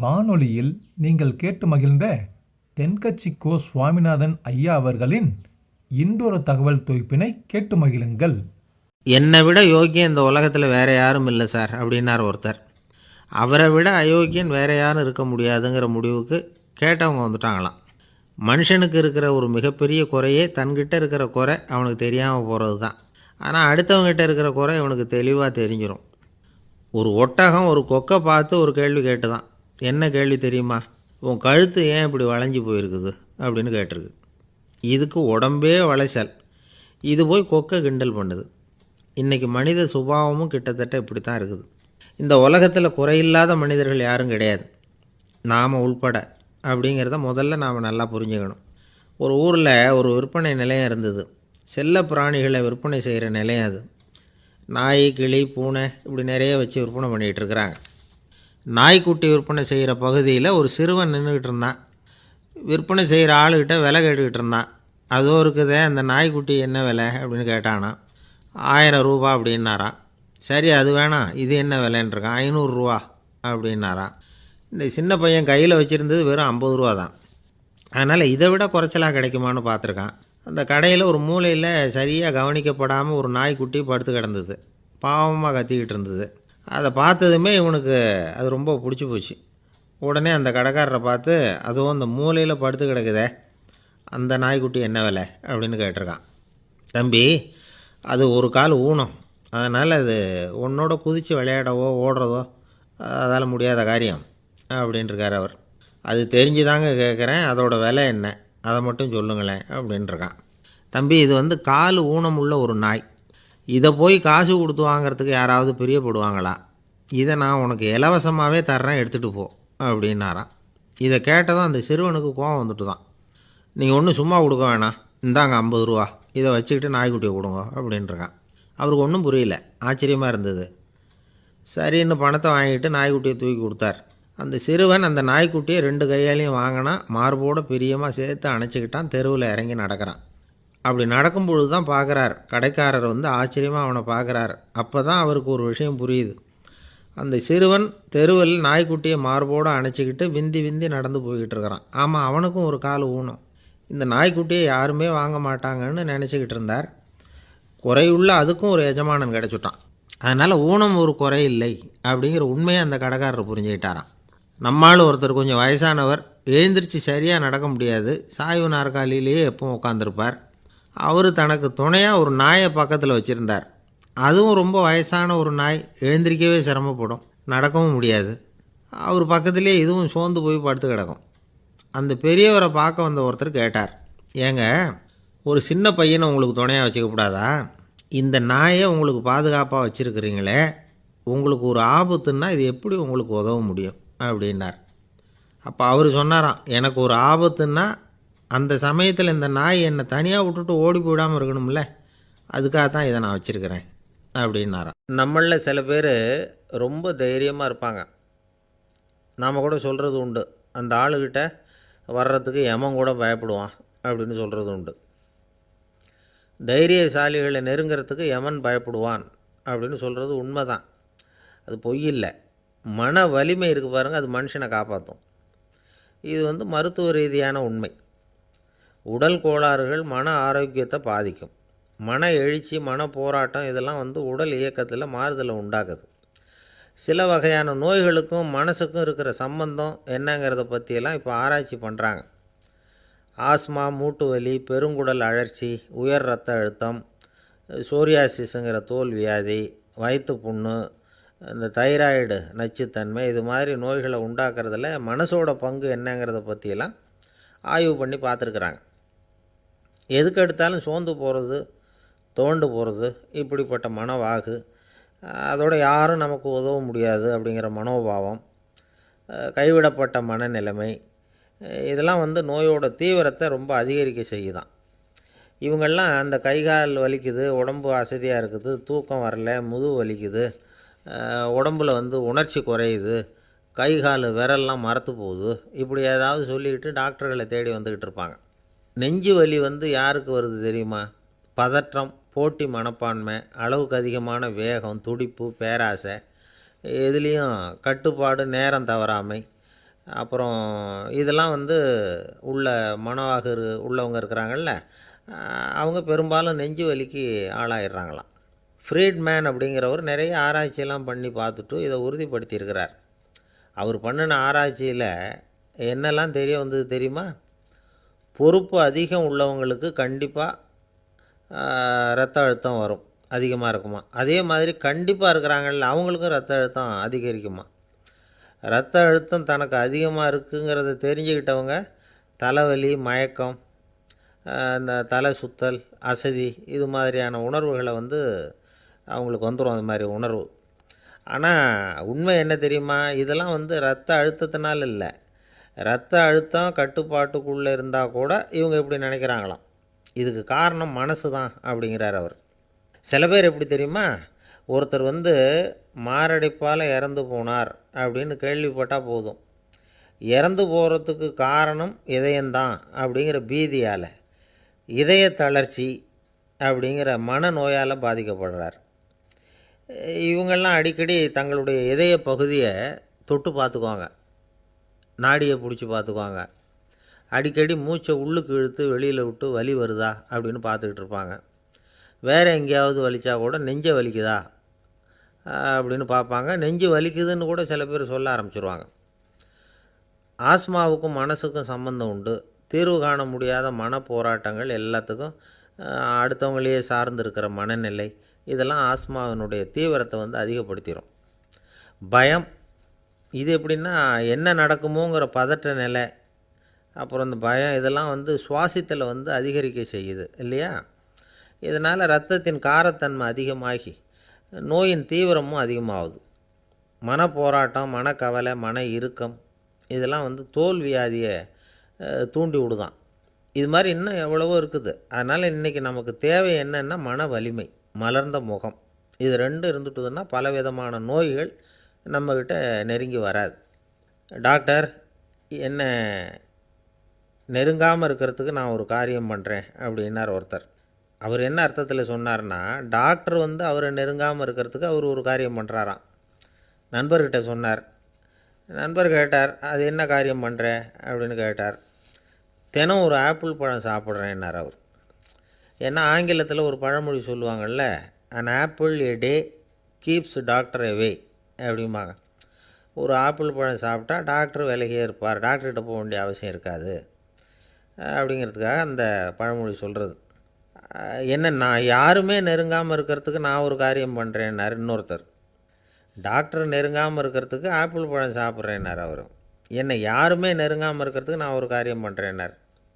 வானொலியில் நீங்கள் கேட்டு மகிழ்ந்த தென்கட்சி கோ சுவாமிநாதன் ஐயா அவர்களின் இன்றொரு தகவல் தொகுப்பினை கேட்டு மகிழுங்கள். என்னை விட யோக்கியம் இந்த உலகத்தில் வேறு யாரும் இல்லை சார் அப்படின்னார் ஒருத்தர். அவரை விட அயோக்கியன் வேறு யாரும் இருக்க முடியாதுங்கிற முடிவுக்கு கேட்டவங்க வந்துட்டாங்களாம். மனுஷனுக்கு இருக்கிற ஒரு மிகப்பெரிய குறையே தன்கிட்ட இருக்கிற குறை அவனுக்கு தெரியாமல் போகிறது தான். ஆனால் அடுத்தவங்ககிட்ட இருக்கிற குறை அவனுக்கு தெளிவாக தெரிஞ்சிடும். ஒரு ஒட்டகம் ஒரு கொக்கை பார்த்து ஒரு கேள்வி கேட்டு தான். என்ன கேள்வி தெரியுமா? உன் கழுத்து ஏன் இப்படி வளைஞ்சி போயிருக்குது அப்படின்னு கேட்டிருக்கு. இதுக்கு உடம்பே வளைச்சல். இது போய் கொக்கை கிண்டல் பண்ணுது. இன்றைக்கி மனித சுபாவமும் கிட்டத்தட்ட இப்படி தான் இருக்குது. இந்த உலகத்தில் குறையில்லாத மனிதர்கள் யாரும் கிடையாது, நாம் உள்பட. அப்படிங்கிறத முதல்ல நாம் நல்லா புரிஞ்சுக்கணும். ஒரு ஊரில் ஒரு விற்பனை நிலையம் இருந்தது. செல்ல பிராணிகளை விற்பனை செய்கிற நிலையம் அது. நாய், கிளி, பூனை இப்படி நிறைய வச்சு விற்பனை பண்ணிகிட்ருக்குறாங்க. நாய்க்குட்டி விற்பனை செய்கிற பகுதியில் ஒரு சிறுவன் நின்றுக்கிட்டு இருந்தான். விற்பனை செய்கிற ஆளுக்கிட்ட விலை கேட்டுக்கிட்டு இருந்தான். அதோ இருக்குதே அந்த நாய்க்குட்டி என்ன விலை அப்படின்னு கேட்டானா. 1000 ரூபா அப்படின்னாரான். சரி அது வேணாம், இது என்ன விலைன்றிருக்கான். 500 ரூபா அப்படின்னாரான். இந்த சின்ன பையன் கையில் வச்சுருந்தது வெறும் 50 ரூபா தான். அதனால் இதை விட குறைச்சலாக கிடைக்குமான்னு பார்த்துருக்கான். அந்த கடையில் ஒரு மூலையில் சரியாக கவனிக்கப்படாமல் ஒரு நாய்க்குட்டி படுத்து கிடந்தது. பாவமாக கத்திக்கிட்டு இருந்தது. அதை பார்த்ததுமே இவனுக்கு அது ரொம்ப பிடிச்சி போச்சு. உடனே அந்த கடைக்காரரை பார்த்து, அதுவும் அந்த மூலையில் படுத்து கிடக்குதே அந்த நாய்க்குட்டி என்ன விலை அப்படின்னு கேட்டிருக்கான். தம்பி, அது ஒரு கால் ஊனம், அதனால் அது உன்னோட குதித்து விளையாடவோ ஓடுறதோ அதால் முடியாத காரியம் அப்படின்ட்டுருக்கார் அவர். அது தெரிஞ்சுதாங்க கேட்குறேன், அதோட விலை என்ன அதை மட்டும் சொல்லுங்களேன் அப்படின்ட்டுருக்கான். தம்பி, இது கால் ஊனம் உள்ள ஒரு நாய். இதை போய் காசு கொடுத்து வாங்கிறதுக்கு யாராவது பிரியப்படுவாங்களா? இதை நான் உனக்கு இலவசமாகவே தர்றேன், எடுத்துகிட்டு போ அப்படின்னாரான். இதை கேட்டதும் அந்த சிறுவனுக்கு கோவம் வந்துட்டு தான். நீங்கள் ஒன்றும் சும்மா கொடுக்க வேணாம், இந்தாங்க 50 ரூபா, இதை வச்சுக்கிட்டு நாய்க்குட்டியை கொடுங்க அப்படின்ட்டுருக்கான். அவருக்கு ஒன்றும் புரியல, ஆச்சரியமாக இருந்தது. சரின்னு பணத்தை வாங்கிட்டு நாய்க்குட்டியை தூக்கி கொடுத்தார். அந்த சிறுவன் அந்த நாய்க்குட்டியை 2 கையாலையும் வாங்கினா, மார்போடு பிரியமாக சேர்த்து அணைச்சிக்கிட்டான். தெருவில் இறங்கி நடக்கிறான். அப்படி நடக்கும்பொழுது தான் பார்க்குறார், கடைக்காரர் ஆச்சரியமாக அவனை பார்க்குறார். அப்போ தான் அவருக்கு ஒரு விஷயம் புரியுது. அந்த சிறுவன் தெருவில் நாய்க்குட்டியை மார்போடு அணைச்சிக்கிட்டு விந்தி விந்தி நடந்து போய்கிட்டு இருக்கிறான். ஆமாம், அவனுக்கும் ஒரு கால் ஊனம். இந்த நாய்க்குட்டியை யாருமே வாங்க மாட்டாங்கன்னு நினச்சிக்கிட்டு இருந்தார். குறையுள்ள அதுக்கும் ஒரு எஜமானன் கிடச்சிட்டான். அதனால் ஊனம் ஒரு குறை இல்லை அப்படிங்கிற உண்மையை அந்த கடைக்காரர் புரிஞ்சுக்கிட்டாரான். நம்மால் ஒருத்தர் கொஞ்சம் வயசானவர், எழுந்திரிச்சு சரியாக நடக்க முடியாது, சாய்வு நாற்காலியிலேயே எப்பவும் உட்காந்துருப்பார். அவர் தனக்கு துணையாக ஒரு நாயை பக்கத்தில் வச்சுருந்தார். அதுவும் ரொம்ப வயசான ஒரு நாய், எழுந்திரிக்கவே சிரமப்படும், நடக்கவும் முடியாது. அவர் பக்கத்துலேயே இதுவும் சோர்ந்து போய் படுத்து கிடக்கும். அந்த பெரியவரை பார்க்க வந்த ஒருத்தர் கேட்டார், ஏங்க, ஒரு சின்ன பையனை உங்களுக்கு துணையாக வச்சுக்கப்படாதா? இந்த நாயை உங்களுக்கு பாதுகாப்பாக வச்சுருக்கிறீங்களே, உங்களுக்கு ஒரு ஆபத்துன்னா இது எப்படி உங்களுக்கு உதவ முடியும் அப்படின்னார். அப்போ அவர் சொன்னாராம், எனக்கு ஒரு ஆபத்துன்னா அந்த சமயத்தில் இந்த நாய் என்னை தனியாக விட்டுட்டு ஓடி போயிடாமல் இருக்கணும்ல, அதுக்காக தான் இதை நான் வச்சுருக்கிறேன் அப்படின்னாராம். நம்மளில் சில பேர் ரொம்ப தைரியமாக இருப்பாங்க. நாம் கூட சொல்கிறது உண்டு, அந்த ஆளுக்கிட்ட வர்றதுக்கு எமன் கூட பயப்படுவான் அப்படின்னு சொல்கிறது உண்டு. தைரியசாலிகளை நெருங்கிறதுக்கு எமன் பயப்படுவான் அப்படின்னு சொல்கிறது உண்மை தான், அது பொய் இல்லை. மன வலிமை இருக்குது பாருங்கள், அது மனுஷனை காப்பாற்றும். இது மருத்துவ ரீதியான உண்மை. உடல் கோளாறுகள் மன ஆரோக்கியத்தை பாதிக்கும். மன எழுச்சி, மன போராட்டம் இதெல்லாம் உடல் இயக்கத்தில் மாறுதலை உண்டாக்குது. சில வகையான நோய்களுக்கும் மனசுக்கும் இருக்கிற சம்பந்தம் என்னங்கிறத பற்றியெல்லாம் இப்போ ஆராய்ச்சி பண்ணுறாங்க. ஆஸ்மா, மூட்டு வலி, பெருங்குடல் அழற்சி, உயர் இரத்த அழுத்தம், சோரியாசிஸுங்கிற தோல் வியாதி, வயிற்று புண்ணு, இந்த தைராய்டு நச்சுத்தன்மை, இது மாதிரி நோய்களை உண்டாக்குறதுல மனசோட பங்கு என்னங்கிறத பற்றியெல்லாம் ஆய்வு பண்ணி பார்த்துருக்குறாங்க. எதுக்கு எடுத்தாலும் சோர்ந்து போகிறது, தோண்டு போகிறது, இப்படிப்பட்ட மனவாகு, அதோட யாரும் நமக்கு உதவ முடியாது அப்படிங்கிற மனோபாவம், கைவிடப்பட்ட மனநிலைமை, இதெல்லாம் நோயோட தீவிரத்தை ரொம்ப அதிகரிக்க செய்யுதான். இவங்கெல்லாம் அந்த கைகால் வலிக்குது, உடம்பு அசதியாக இருக்குது, தூக்கம் வரல, முதுகு வலிக்குது, உடம்பில் உணர்ச்சி குறையுது, கை கால் விரல்லாம் மரத்து போகுது, இப்படி ஏதாவது சொல்லிக்கிட்டு டாக்டர்களை தேடி வந்துக்கிட்டு இருப்பாங்க. நெஞ்சு வலி யாருக்கு வருது தெரியுமா? பதற்றம், போட்டி மனப்பான்மை, அளவுக்கு அதிகமான வேகம், துடிப்பு, பேராசை, எதுலேயும் கட்டுப்பாடு, நேரம் தவறாமை, அப்புறம் இதெல்லாம் வந்து உள்ள மனவாக உள்ளவங்க இருக்கிறாங்கல்ல, அவங்க பெரும்பாலும் நெஞ்சு வலிக்கு ஆளாயிடுறாங்களாம். ஃப்ரீட்மேன் அப்படிங்கிறவர் நிறைய ஆராய்ச்சியெல்லாம் பண்ணி பார்த்துட்டு இதை உறுதிப்படுத்தியிருக்கிறார். அவர் பண்ணின ஆராய்ச்சியில் என்னெல்லாம் தெரிய வந்தது தெரியுமா? பொறுப்பு அதிகம் உள்ளவங்களுக்கு கண்டிப்பாக ரத்த அழுத்தம் வரும், அதிகமாக இருக்குமா. அதே மாதிரி கண்டிப்பாக இருக்கிறாங்கல்ல, அவங்களுக்கும் ரத்த அழுத்தம் அதிகரிக்குமா. ரத்த அழுத்தம் தனக்கு அதிகமாக இருக்குங்கிறத தெரிஞ்சுக்கிட்டவங்க தலைவலி, மயக்கம், இந்த தலை சுத்தல், அசதி இது மாதிரியான உணர்வுகளை வந்து அவங்களுக்கு வந்துடும், அது மாதிரி உணர்வு. ஆனால் உண்மை என்ன தெரியுமா? இதெல்லாம் வந்து ரத்த அழுத்தத்தினால இல்லை. ரத்த அழுத்தம் கட்டுப்பாட்டுக்குள்ளே இருந்தால் கூட இவங்க இப்படி நினைக்கிறாங்களாம். இதுக்கு காரணம் மனசு தான் அப்படிங்கிறார் அவர். சில பேர் எப்படி தெரியுமா? ஒருத்தர் வந்து மாரடைப்பால் இறந்து போனார் அப்படின்னு கேள்விப்பட்டால் போதும், இறந்து போகிறதுக்கு காரணம் இதயம்தான் அப்படிங்கிற பீதியால், இதய தளர்ச்சி அப்படிங்கிற மனநோயால் பாதிக்கப்படுறார். இவங்கெல்லாம் அடிக்கடி தங்களுடைய இதய பகுதியை தொட்டு பார்த்துக்குவாங்க, நாடியை பிடிச்சி பார்த்துக்குவாங்க. அடிக்கடி மூச்சை உள்ளுக்கு இழுத்து வெளியில் விட்டு வலி வருதா அப்படின்னு பார்த்துக்கிட்டு இருப்பாங்க. வேறு எங்கேயாவது வலிச்சா கூட நெஞ்சை வலிக்குதா அப்படின்னு பார்ப்பாங்க. நெஞ்சு வலிக்குதுன்னு கூட சில பேர் சொல்ல ஆரம்பிச்சிருவாங்க. ஆஸ்மாவுக்கும் மனசுக்கும் சம்பந்தம் உண்டு. தீர்வு காண முடியாத மன போராட்டங்கள் எல்லாத்துக்கும் அடுத்தவங்களையே சார்ந்து இருக்கிற மனநிலை, இதெல்லாம் ஆஸ்மாவினுடைய தீவிரத்தை வந்து அதிகப்படுத்திடும். பயம், இது எப்படின்னா என்ன நடக்குமோங்கிற பதற்ற நிலை, அப்புறம் இந்த பயம், இதெல்லாம் வந்து சுவாசித்தலை வந்து அதிகரிக்க செய்யுது இல்லையா. இதனால் இரத்தத்தின் காரத்தன்மை அதிகமாகி நோயின் தீவிரமும் அதிகமாகுது. மன போராட்டம், மனக்கவலை, மன இறுக்கம், இதெல்லாம் வந்து தோல் வியாதியை தூண்டி விடுதான். இது மாதிரி இன்னும் எவ்வளவோ இருக்குது. அதனால் இன்றைக்கி நமக்கு தேவை என்னென்னா மன வலிமை, மலர்ந்த முகம். இது ரெண்டும் இருந்துட்டுதுன்னா பலவிதமான நோய்கள் நம்மக்கிட்ட நெருங்கி வராது. டாக்டர் என்ன நெருங்காமல் இருக்கிறதுக்கு நான் ஒரு காரியம் பண்ணுறேன் அப்படின்னார் ஒருத்தர். அவர் என்ன அர்த்தத்தில் சொன்னார்னா, டாக்டர் வந்து அவரை நெருங்காமல் இருக்கிறதுக்கு அவர் ஒரு காரியம் பண்ணுறாராம். நண்பர்கிட்ட சொன்னார். நண்பர் கேட்டார், அது என்ன காரியம் பண்ணுற அப்படின்னு கேட்டார். தினம் ஒரு ஆப்பிள் பழம் சாப்பிட்றேன்னார் அவர். ஏன்னா ஆங்கிலத்தில் ஒரு பழமொழி சொல்லுவாங்கள்ல, an apple a day keeps doctor away அப்படிம்பாங்க. ஒரு ஆப்பிள் பழம் சாப்பிட்டா டாக்டர் விலகியே இருப்பார், டாக்டர்கிட்ட போக வேண்டிய அவசியம் இருக்காது அப்படிங்கிறதுக்காக அந்த பழமொழி சொல்கிறது. என்ன, நான் யாருமே நெருங்காமல் இருக்கிறதுக்கு நான் ஒரு காரியம் பண்ணுறேன்னார் இன்னொருத்தர். டாக்டர் நெருங்காமல் இருக்கிறதுக்கு ஆப்பிள் பழம் சாப்பிட்றேன்னார் அவர். என்னை யாருமே நெருங்காமல் இருக்கிறதுக்கு நான் ஒரு காரியம் பண்ணுறேன்னார்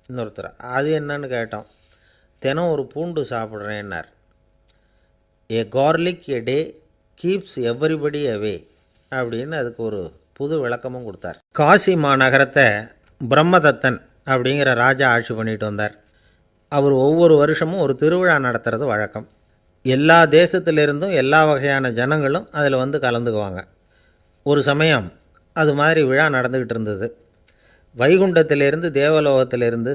இன்னொருத்தர். அது என்னன்னு கேட்டோம். தினம் ஒரு பூண்டு சாப்பிட்றேன்னார். ஏ கார்லிக் எ டே கீப்ஸ் எவ்ரிபடி அவே அப்படின்னு அதுக்கு ஒரு புது விளக்கமும் கொடுத்தார். காசி மாநகரத்தை பிரம்மதத்தன் அப்படிங்கிற ராஜா ஆட்சி பண்ணிட்டு வந்தார். அவர் ஒவ்வொரு வருஷமும் ஒரு திருவிழா நடத்துறது வழக்கம். எல்லா தேசத்திலிருந்தும் எல்லா வகையான ஜனங்களும் அதில் வந்து கலந்துக்குவாங்க. ஒரு சமயம் அது மாதிரி விழா நடந்துக்கிட்டு இருந்தது. வைகுண்டத்திலேருந்து தேவலோகத்திலேருந்து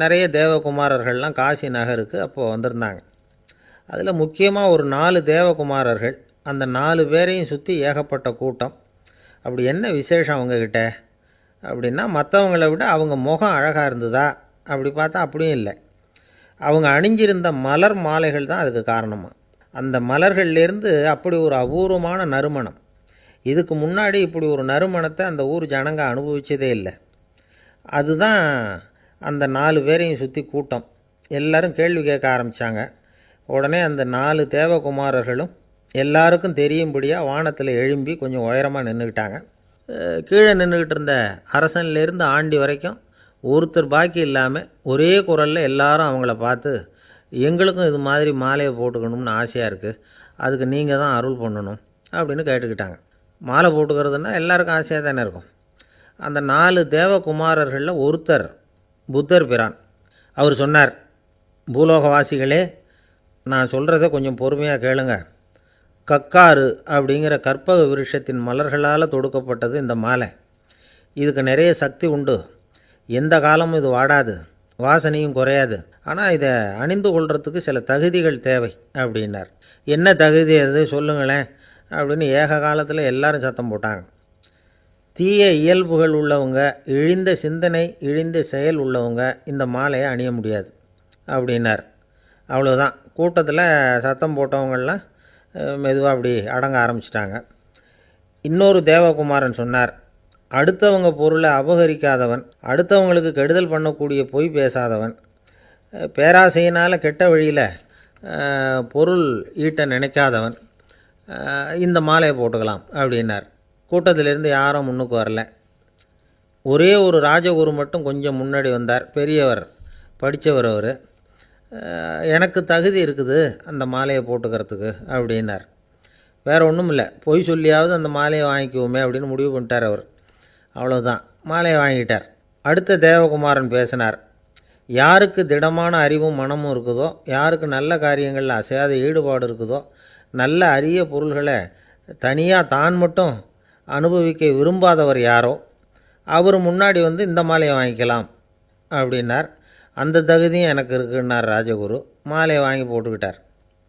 நிறைய தேவகுமாரர்கள்லாம் காசி நகருக்கு அப்போது வந்திருந்தாங்க. அதில் முக்கியமாக ஒரு 4 தேவகுமாரர்கள், அந்த 4 பேரையும் சுற்றி ஏகப்பட்ட கூட்டம். அப்படி என்ன விசேஷம் அவங்கக்கிட்ட அப்படின்னா, மற்றவங்கள விட அவங்க முகம் அழகாக இருந்ததா அப்படி பார்த்தா அப்படியும் இல்லை. அவங்க அணிஞ்சிருந்த மலர் மாலைகள் தான் அதுக்கு காரணமாக. அந்த மலர்கள்லேருந்து அப்படி ஒரு அபூர்வமான நறுமணம். இதுக்கு முன்னாடி இப்படி ஒரு நறுமணத்தை அந்த ஊர் ஜனங்க அனுபவிச்சதே இல்லை. அதுதான் அந்த 4 பேரையும் சுற்றி கூட்டம். எல்லோரும் கேள்வி கேட்க ஆரம்பித்தாங்க. உடனே அந்த 4 தேவகுமாரர்களும் எல்லாருக்கும் தெரியும்படியாக வானத்தில் எழும்பி கொஞ்சம் உயரமாக நின்றுக்கிட்டாங்க. கீழே நின்றுக்கிட்டு இருந்த அரசன்லேருந்து ஆண்டி வரைக்கும் ஒருத்தர் பாக்கி இல்லாமல் ஒரே குரலில் எல்லாரும் அவங்கள பார்த்து, எங்களுக்கும் இது மாதிரி மாலையை போட்டுக்கணும்னு ஆசையாக இருக்குது, அதுக்கு நீங்கள் தான் அருள் பண்ணணும் அப்படின்னு கேட்டுக்கிட்டாங்க. மாலை போட்டுக்கிறதுனா எல்லாருக்கும் ஆசையாக தானே இருக்கும். அந்த 4 தேவகுமாரர்களில் ஒருத்தர் புத்தர் பிரான். அவர் சொன்னார், பூலோகவாசிகளே, நான் சொல்கிறத கொஞ்சம் பொறுமையாக கேளுங்க. கக்காரு அப்படிங்கிற கற்பக விருட்சத்தின் மலர்களால் தொடுக்கப்பட்டது இந்த மாலை. இதுக்கு நிறைய சக்தி உண்டு. எந்த காலமும் இது வாடாது, வாசனையும் குறையாது. ஆனால் இதை அணிந்து கொள்கிறதுக்கு சில தகுதிகள் தேவை அப்படின்னார். என்ன தகுதி அது சொல்லுங்களேன் அப்படின்னு ஏக காலத்தில் எல்லாரும் சத்தம் போட்டாங்க. தீய இயல்புகள் உள்ளவங்க, இழிந்த சிந்தனை, இழிந்த செயல் உள்ளவங்க இந்த மாலையை அணிய முடியாது அப்படின்னார். அவ்வளோதான். கூட்டத்தில் சத்தம் போட்டவங்கள்லாம் மெதுவாக அப்படி அடங்க ஆரம்பிச்சிட்டாங்க. இன்னொரு தேவகுமாரன் சொன்னார், அடுத்தவங்க பொருளை அபகரிக்காதவன், அடுத்தவங்களுக்கு கெடுதல் பண்ணக்கூடிய பொய் பேசாதவன், பேராசையினால் கெட்ட வழியில் பொருள் ஈட்ட நினைக்காதவன் இந்த மாலையை போட்டுக்கலாம் அப்படின்னார். கூட்டத்திலிருந்து யாரும் முன்னுக்கு வரல. ஒரே ஒரு ராஜகுரு மட்டும் கொஞ்சம் முன்னாடி வந்தார். பெரியவர், படித்தவர் அவர். எனக்கு தகுதி இருக்குது அந்த மாலையை போட்டுக்கிறதுக்கு அப்படின்னார். வேறு ஒன்றும் இல்லை, பொய் சொல்லியாவது அந்த மாலையை வாங்கிக்குவோமே அப்படின்னு முடிவு பண்ணிட்டார் அவர். அவ்வளோதான், மாலையை வாங்கிட்டார். அடுத்த தேவகுமாரன் பேசினார். யாருக்கு திடமான அறிவும் மனமும் இருக்குதோ, யாருக்கு நல்ல காரியங்களில் அசையாத ஈடுபாடு இருக்குதோ, நல்ல அரிய பொருள்களை தனியாக தான் மட்டும் அனுபவிக்க விரும்பாதவர் யாரோ அவர் முன்னாடி வந்து இந்த மாலையை வாங்கிக்கலாம் அப்படின்னார். அந்த தகுதியும் எனக்கு இருக்குன்னார் ராஜகுரு. மாலையை வாங்கி போட்டுக்கிட்டார்.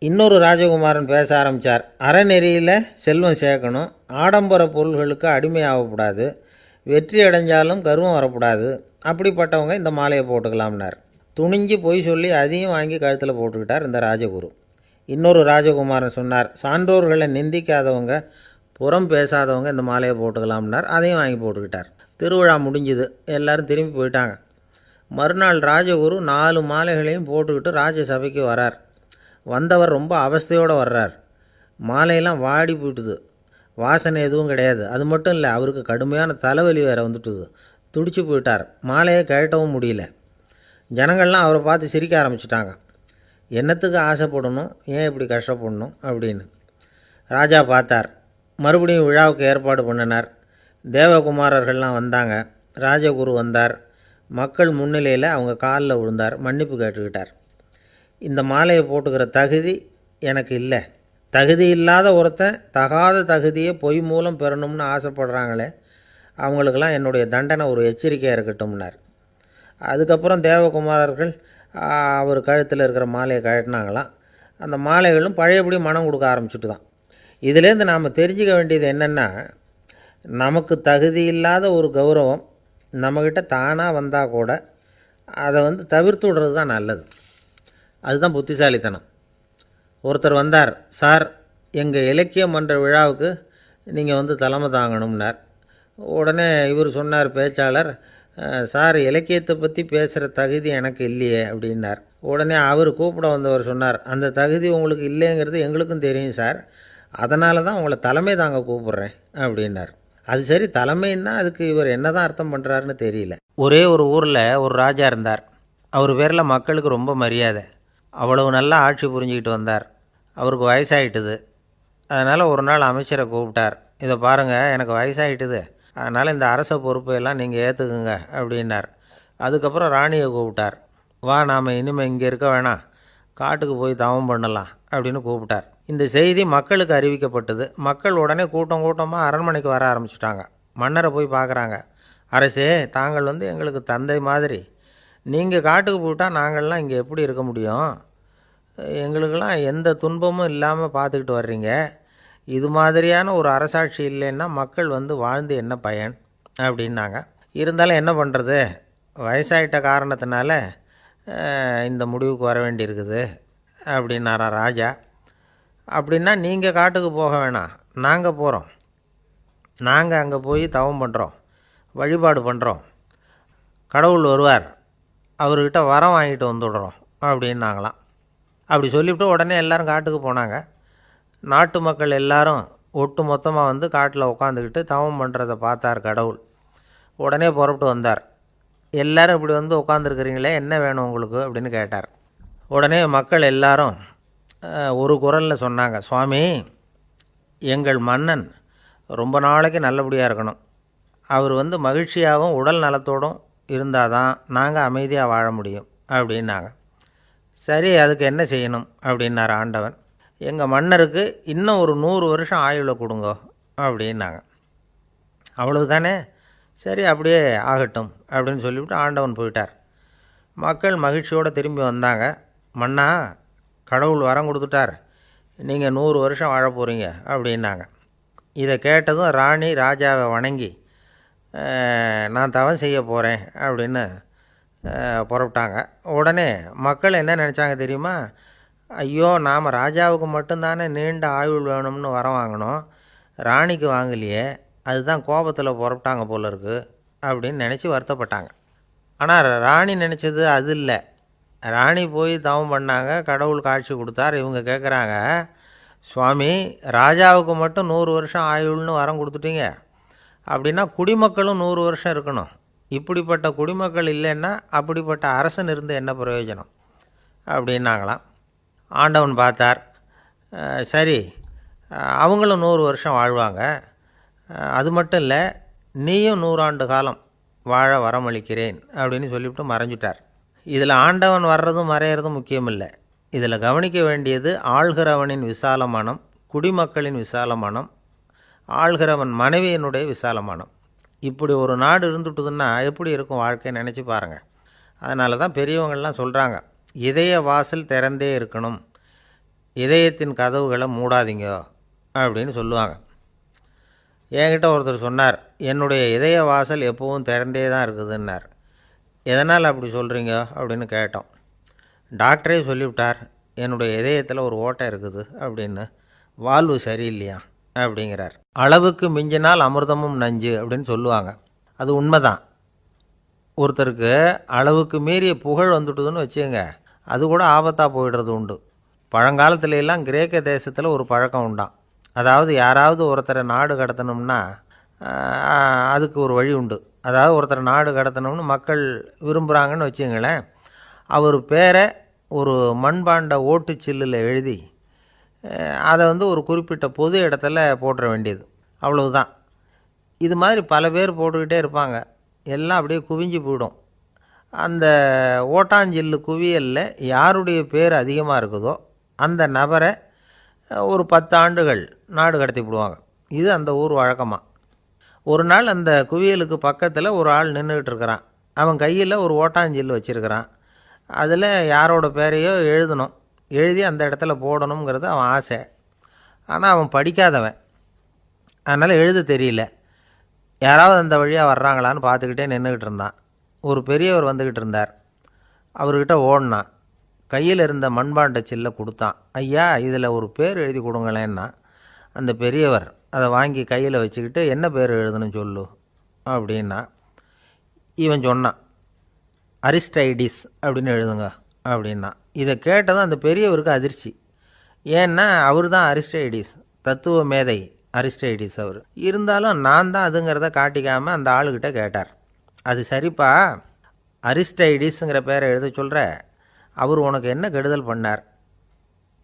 இன்னொரு ராஜகுமாரன் பேச ஆரம்பித்தார். அறநெறியில் செல்வம் சேர்க்கணும், ஆடம்பர பொருள்களுக்கு அடிமையாகக்கூடாது, வெற்றி அடைஞ்சாலும் கர்வம் வரக்கூடாது, அப்படிப்பட்டவங்க இந்த மாலையை போட்டுக்கலாம்னார். துணிஞ்சு பொய் சொல்லி அதையும் வாங்கி கழுத்தில் போட்டுக்கிட்டார் இந்த ராஜகுரு. இன்னொரு ராஜகுமாரன் சொன்னார், சான்றோர்களை நிந்திக்காதவங்க, புறம் பேசாதவங்க இந்த மாலையை போட்டுக்கலாம்னார். அதையும் வாங்கி போட்டுக்கிட்டார். திருவிழா முடிஞ்சுது, எல்லோரும் திரும்பி போயிட்டாங்க. மறுநாள் ராஜகுரு 4 மாலைகளையும் போட்டுக்கிட்டு ராஜசபைக்கு வரார். வந்தவர் ரொம்ப அவஸ்தையோடு வர்றார். மாலையெல்லாம் வாடி போயிட்டுது, வாசனை எதுவும் கிடையாது. அது மட்டும் இல்லை, அவருக்கு கடுமையான தலைவலி வேறு வந்துட்டுது. துடிச்சு போயிட்டார். மாலையை கழட்டவும் முடியல. ஜனங்கள்லாம் அவரை பார்த்து சிரிக்க ஆரம்பிச்சிட்டாங்க. என்னத்துக்கு ஆசைப்படணும், ஏன் இப்படி கஷ்டப்படணும் அப்படின்னு. ராஜா பார்த்தார். மறுபடியும் விழாவுக்கு ஏற்பாடு பண்ணினார். தேவகுமாரர்கள்லாம் வந்தாங்க. ராஜகுரு வந்தார். மக்கள் முன்னிலையில் அவங்க காலில் விழுந்தார், மன்னிப்பு கேட்டுக்கிட்டார். இந்த மாலையை போட்டுக்கிற தகுதி எனக்கு இல்லை. தகுதி இல்லாத ஒருத்தன் தகாத தகுதியை பொய் மூலம் பெறணும்னு ஆசைப்படுறாங்களே, அவங்களுக்கெல்லாம் என்னுடைய தண்டனை ஒரு எச்சரிக்கையாக இருக்கட்டும்னார். அதுக்கப்புறம் தேவகுமாரர்கள் அவர் கழுத்தில் இருக்கிற மாலையை கழட்டினாங்களாம். அந்த மாலைகளும் பழையபடி மனம் கொடுக்க ஆரம்பிச்சுட்டு தான். இதிலேருந்து நாம் தெரிஞ்சுக்க வேண்டியது என்னென்னா, நமக்கு தகுதி இல்லாத ஒரு கௌரவம் நம்மக்கிட்ட தானாக வந்தால் கூட அதை தவிர்த்து விடுறது தான் நல்லது. அதுதான் புத்திசாலித்தனம். ஒருத்தர் வந்தார். சார், எங்கள் இலக்கிய மன்ற விழாவுக்கு நீங்கள் தலைமை தாங்கணும்னார். உடனே இவர் சொன்னார், பேச்சாளர், சார், இலக்கியத்தை பற்றி பேசுகிற தகுதி எனக்கு இல்லையே அப்படின்னார். உடனே அவர் கூப்பிட வந்தவர் சொன்னார், அந்த தகுதி உங்களுக்கு இல்லைங்கிறது எங்களுக்கும் தெரியும் சார், அதனால தான் உங்களை தலைமை தாங்க கூப்பிட்றேன் அப்படின்னார். அது சரி, தலைமைன்னா அதுக்கு இவர் என்ன தான் அர்த்தம் பண்ணுறாருன்னு தெரியல. ஒரே ஒரு ஊரில் ஒரு ராஜா இருந்தார். அவர் பேரில் மக்களுக்கு ரொம்ப மரியாதை. அவ்வளவு நல்லா ஆட்சி புரிஞ்சுக்கிட்டு வந்தார். அவருக்கு வயசாகிட்டுது. அதனால் ஒரு நாள் அமைச்சரை கூப்பிட்டார். இதை பாருங்கள், எனக்கு வயசாகிட்டுது, அதனால் இந்த அரச பொறுப்பையெல்லாம் நீங்கள் ஏற்றுக்குங்க அப்படின்னார். அதுக்கப்புறம் ராணியை கூப்பிட்டார். வா, நாம் இனிமேல் இங்கே இருக்க வேணாம், காட்டுக்கு போய் தவம் பண்ணலாம் அப்படின்னு கூப்பிட்டார். இந்த செய்தி மக்களுக்கு அறிவிக்கப்பட்டது. மக்கள் உடனே கூட்டம் கூட்டமாக அரண்மனைக்கு வர ஆரம்பிச்சிட்டாங்க. மன்னரை போய் பார்க்குறாங்க. அரசே, தாங்கள் எங்களுக்கு தந்தை மாதிரி, நீங்கள் காட்டுக்கு போயிட்டால் நாங்கள்லாம் இங்கே எப்படி இருக்க முடியும்? எங்களுக்கெல்லாம் எந்த துன்பமும் இல்லாமல் பார்த்துக்கிட்டு வர்றீங்க. இது மாதிரியான ஒரு அரசாட்சி இல்லைன்னா மக்கள் வாழ்ந்து என்ன பயன் அப்படின்னாங்க. இருந்தாலும் என்ன பண்ணுறது, வயசாகிட்ட காரணத்தினால இந்த முடிவுக்கு வர வேண்டியிருக்குது அப்படின்னாரா ராஜா. அப்படின்னா நீங்கள் காட்டுக்கு போக வேணாம், நாங்கள் போகிறோம். நாங்கள் அங்கே போய் தவம் பண்ணுறோம், வழிபாடு பண்ணுறோம். கடவுள் வருவார், அவர்கிட்ட வரம் வாங்கிட்டு வந்துடுறோம் அப்படின்னாங்களாம். அப்படி சொல்லிவிட்டு உடனே எல்லோரும் காட்டுக்கு போனாங்க. நாட்டு மக்கள் எல்லாரும் ஒட்டு மொத்தமாக காட்டில் உட்காந்துக்கிட்டு தவம் பண்ணுறதை பார்த்தார் கடவுள். உடனே புறப்பட்டு வந்தார். எல்லோரும் இப்படி உட்காந்துருக்குறீங்களே, என்ன வேணும் உங்களுக்கு அப்படின்னு கேட்டார். உடனே மக்கள் எல்லாரும் ஒரு குரலில் சொன்னாங்க, சுவாமி, எங்கள் மன்னன் ரொம்ப நாளைக்கு நல்லபடியாக இருக்கணும். அவர் மகிழ்ச்சியாகவும் உடல் நலத்தோடும் இருந்தால் தான் நாங்கள் அமைதியாக வாழ முடியும் அப்படின்னாங்க. சரி, அதுக்கு என்ன செய்யணும் அப்படின்னார் ஆண்டவன். எங்கள் மன்னருக்கு இன்னும் ஒரு 100 வருஷம் ஆயுளை கொடுங்க அப்படின்னாங்க. அவ்வளவு தானே, சரி அப்படியே ஆகட்டும் அப்படின்னு சொல்லிவிட்டு ஆண்டவன் போயிட்டார். மக்கள் மகிழ்ச்சியோடு திரும்பி வந்தாங்க. மன்னா, கடவுள் வரம் கொடுத்துட்டார், நீங்கள் 100 வருஷம் வாழ போகிறீங்க அப்படின்னாங்க. இதை கேட்டதும் ராணி ராஜாவை வணங்கி நான் தவம் செய்ய போகிறேன் அப்படின்னு புறப்பட்டாங்க. உடனே மக்கள் என்ன நினச்சாங்க தெரியுமா? ஐயோ, நாம் ராஜாவுக்கு மட்டும்தானே நீண்ட ஆயுள் வேணும்னு வரம் வாங்கினோம், ராணிக்கு வாங்கலையே, அதுதான் கோபத்தில் புறப்பட்டாங்க போல இருக்குது அப்படின்னு நினச்சி வருத்தப்பட்டாங்க. ஆனால் ராணி நினச்சது அது இல்லை. ராணி போய் தவம் பண்ணாங்க, கடவுள் காட்சி கொடுத்தார். இவங்க கேட்குறாங்க, சுவாமி, ராஜாவுக்கு மட்டும் 100 வருஷம் ஆயுள்னு வரம் கொடுத்துட்டீங்க, அப்படின்னா குடிமக்களும் 100 வருஷம் இருக்கணும். இப்படிப்பட்ட குடிமக்கள் இல்லைன்னா அப்படிப்பட்ட அரசன் இருந்து என்ன பிரயோஜனம் அப்படின்னாங்களாம். ஆண்டவன் பார்த்தார், சரி அவங்களும் 100 வருஷம் வாழ்வாங்க, அது மட்டும் இல்லை நீயும் 100 ஆண்டு காலம் வாழ வரமளிக்கிறேன் அப்படின்னு சொல்லிவிட்டு மறைஞ்சிட்டார். இதில் ஆண்டவன் வர்றதும் மறையிறதும் முக்கியமில்லை. இதில் கவனிக்க வேண்டியது ஆள்கிறவனின் விசால மனம், குடிமக்களின் விசால மனம், ஆள்கிறவன் மனைவியினுடைய விசால மனம். இப்படி ஒரு நாடு இருந்துட்டுதுன்னா எப்படி இருக்கும் வாழ்க்கை நினச்சி பாருங்கள். அதனால தான் பெரியவங்கள்லாம் சொல்கிறாங்க, இதய வாசல் திறந்தே இருக்கணும், இதயத்தின் கதவுகளை மூடாதீங்க அப்படின்னு சொல்லுவாங்க. என்கிட்ட ஒருத்தர் சொன்னார், என்னுடைய இதய வாசல் எப்பவும் திறந்தே தான் இருக்குதுன்னார். எதனால் அப்படி சொல்கிறீங்க அப்படின்னு கேட்டோம். டாக்டரே சொல்லிவிட்டார், என்னுடைய இதயத்தில் ஒரு ஓட்டை இருக்குது அப்படின்னு, வால்வு சரியில்லையா அப்படிங்கிறார். அளவுக்கு மிஞ்சினால் அமிர்தமும் நஞ்சு அப்படின்னு சொல்லுவாங்க. அது உண்மைதான். ஒருத்தருக்கு அளவுக்கு மீறிய புகழ் வந்துட்டுதுன்னு வச்சுங்க, அது கூட ஆபத்தாக போயிடுறது உண்டு. பழங்காலத்துல எல்லாம் கிரேக்க தேசத்தில் ஒரு பழக்கம் உண்டாம். அதாவது யாராவது ஒருத்தரை நாடு கடத்தணும்னா அதுக்கு ஒரு வழி உண்டு. அதாவது ஒருத்தரை நாடு கடத்தணும்னு மக்கள் விரும்புகிறாங்கன்னு வச்சுங்களேன், அவர் பேரை ஒரு மண்பாண்ட ஓட்டுச்சில்லில் எழுதி அதை ஒரு குறிப்பிட்ட பொது இடத்துல போட்டுற வேண்டியது, அவ்வளவுதான். இது மாதிரி பல பேர் போட்டுக்கிட்டே இருப்பாங்க, எல்லாம் அப்படியே குவிஞ்சு போயிடும். அந்த ஓட்டாஞ்சில்லு குவியலில் யாருடைய பேர் அதிகமாக இருக்குதோ அந்த நபரை ஒரு 10 ஆண்டுகள் நாடு கடத்தி விடுவாங்க. இது அந்த ஊர் வழக்கமாக. ஒரு நாள் அந்த குவியலுக்கு பக்கத்தில் ஒரு ஆள் நின்றுக்கிட்டு இருக்கிறான். அவன் கையில் ஒரு ஓட்டாஞ்சில்லு வச்சுருக்கிறான். அதில் யாரோட பேரையோ எழுதணும், எழுதி அந்த இடத்துல போடணுங்கிறது அவன் ஆசை. ஆனால் அவன் படிக்காதவன், அதனால் எழுத தெரியல. யாராவது அந்த வழியாக வர்றாங்களான்னு பார்த்துக்கிட்டே நின்றுக்கிட்டு இருந்தான். ஒரு பெரியவர் வந்துக்கிட்டு இருந்தார். அவர்கிட்ட ஓடினான், கையில் இருந்த மண்பாண்ட சில்லை கொடுத்தான். ஐயா, இதில் ஒரு பேர் எழுதி கொடுங்களேன்னா. அந்த பெரியவர் அதை வாங்கி கையில் வச்சுக்கிட்டு, என்ன பேர் எழுதணும் சொல்லு அப்படின்னா. இவன் சொன்னான், அரிஸ்டைடிஸ் அப்படின்னு எழுதுங்க அப்படின்னா. இதை கேட்டதும் அந்த பெரியவருக்கு அதிர்ச்சி. ஏன்னா அவர் தான் அரிஸ்டைடிஸ், தத்துவ மேதை அரிஸ்டைடிஸ் அவர். இருந்தாலும் நான் தான் அதுங்கிறத காட்டிக்காமல் அந்த ஆளுக்கிட்ட கேட்டார், அது சரிப்பா, அரிஸ்டைடிஸுங்கிற பேரை எழுத சொல்கிற, அவர் உனக்கு என்ன கெடுதல் பண்ணார்,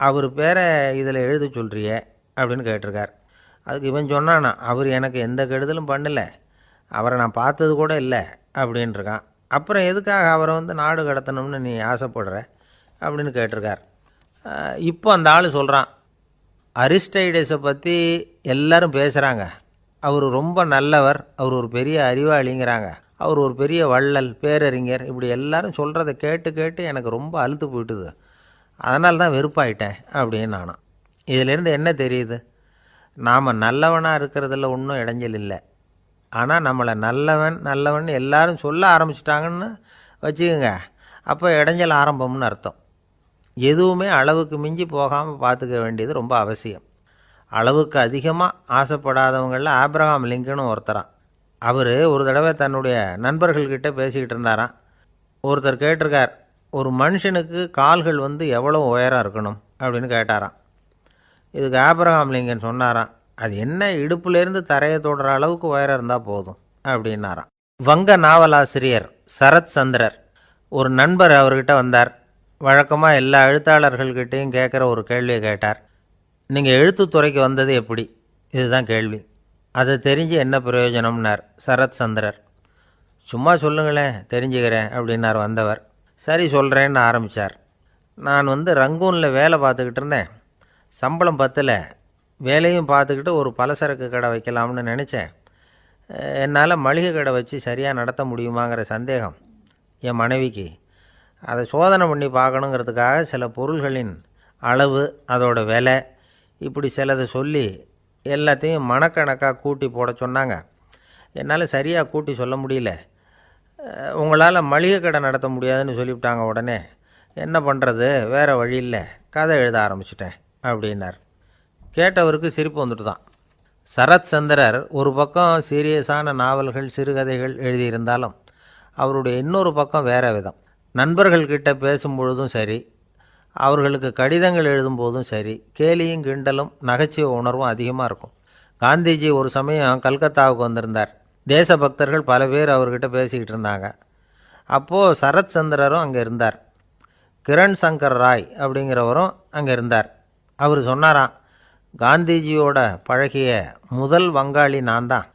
அவர் பேரை இதில் எழுத சொல்கிறியே அப்படின்னு கேட்டிருக்கார். அதுக்கு இவன் சொன்னானா, அவர் எனக்கு எந்த கெடுதலும் பண்ணலை, அவரை நான் பார்த்தது கூட இல்லை அப்படின்ட்டுருக்கான். அப்புறம் எதுக்காக அவரை நாடு கடத்தணும்னு நீ ஆசைப்படுற அப்படின்னு கேட்டிருக்கார். இப்போ அந்த ஆள் சொல்கிறான், அரிஸ்டைடஸை பற்றி எல்லாரும் பேசுகிறாங்க, அவர் ரொம்ப நல்லவர், அவர் ஒரு பெரிய அறிவாளிங்கிறாங்க, அவர் ஒரு பெரிய வள்ளல், பேரறிஞர், இப்படி எல்லாரும் சொல்கிறத கேட்டு கேட்டு எனக்கு ரொம்ப அலுத்து போயிட்டுது, அதனால தான் வெறுப்பாயிட்டேன் அப்படின்னு நானும். இதிலேருந்து என்ன தெரியுது? நாம் நல்லவனாக இருக்கிறதுல ஒன்றும் இடைஞ்சல் இல்லை. ஆனால் நம்மளை நல்லவன் நல்லவன் எல்லாரும் சொல்ல ஆரம்பிச்சிட்டாங்கன்னு வச்சுக்கோங்க, அப்போ இடைஞ்சல் ஆரம்பம்னு அர்த்தம். எதுவுமே அளவுக்கு மிஞ்சி போகாமல் பார்த்துக்க வேண்டியது ரொம்ப அவசியம். அளவுக்கு அதிகமாக ஆசைப்படாதவங்களில் ஆப்ரஹாம் லிங்கனும் ஒருத்தரான். அவர் ஒரு தடவை தன்னுடைய நண்பர்கள்கிட்ட பேசிக்கிட்டு இருந்தாராம். ஒருத்தர் கேட்டிருக்கார், ஒரு மனுஷனுக்கு கால்கள் எவ்வளோ உயரம் இருக்கணும் அப்படின்னு கேட்டாராம். இதுக்கு ஆப்ரஹாம் லிங்கன் சொன்னாராம், அது என்ன, இடுப்புலேருந்து தரையை தொடுற அளவுக்கு உயரம் இருந்தால் போதும் அப்படின்னாராம். வங்க நாவலாசிரியர் சரத் சந்திரர் ஒரு நண்பர் அவர்கிட்ட வந்தார். வழக்கமாக எல்லா எழுத்தாளர்கள்கிட்டையும் கேட்குற ஒரு கேள்வியை கேட்டார். நீங்கள் எழுத்துத்துறைக்கு வந்தது எப்படி, இதுதான் கேள்வி, அதை தெரிஞ்சு என்ன பிரயோஜனம்னார் சரத் சந்திரர். சும்மா சொல்லுங்களேன், தெரிஞ்சுக்கிறேன் அப்படின்னார் வந்தவர். சரி சொல்கிறேன்னு ஆரம்பித்தார். நான் ரங்கூனில் வேலை பார்த்துக்கிட்டு இருந்தேன், சம்பளம் பத்தலை, வேலையும் பார்த்துக்கிட்டு ஒரு பலசரக்கு கடை வைக்கலாம்னு நினச்சேன். என்னால் மளிகை கடை வச்சு சரியாக நடத்த முடியுமாங்கிற சந்தேகம் என் மனைவிக்கு. அதை சோதனை பண்ணி பார்க்கணுங்கிறதுக்காக சில பொருள்களின் அளவு, அதோட விலை, இப்படி சிலதை சொல்லி எல்லாத்தையும் மனக்கணக்காக கூட்டி போட சொன்னாங்க. என்னால் சரியாக கூட்டி சொல்ல முடியல. உங்களால் மளிகை கடை நடத்த முடியாதுன்னு சொல்லிவிட்டாங்க. உடனே என்ன பண்ணுறது, வேறு வழி இல்லை, கதை எழுத ஆரம்பிச்சிட்டேன் அப்படின்னார். கேட்டவருக்கு சிரிப்பு வந்துட்டு தான். சரத் சந்திரர் ஒரு பக்கம் சீரியஸான நாவல்கள் சிறுகதைகள் எழுதியிருந்தாலும் அவருடைய இன்னொரு பக்கம் வேறு விதம். நண்பர்கள்கிட்ட பேசும்பொழுதும் சரி, அவர்களுக்கு கடிதங்கள் எழுதும்போதும் சரி, கேலியும் கிண்டலும் நகைச்சுவை உணர்வும் அதிகமாக இருக்கும். காந்திஜி ஒரு சமயம் கல்கத்தாவுக்கு வந்திருந்தார். தேசபக்தர்கள் பல பேர் அவர்கிட்ட பேசிக்கிட்டு இருந்தாங்க. அப்போது சரத் சந்திரரும் அங்கே இருந்தார். கிரண் சங்கர் ராய் அப்படிங்கிறவரும் அங்கே இருந்தார். அவர் சொன்னாராம், காந்திஜியோட பழகிய முதல் வங்காளி நான் தான்.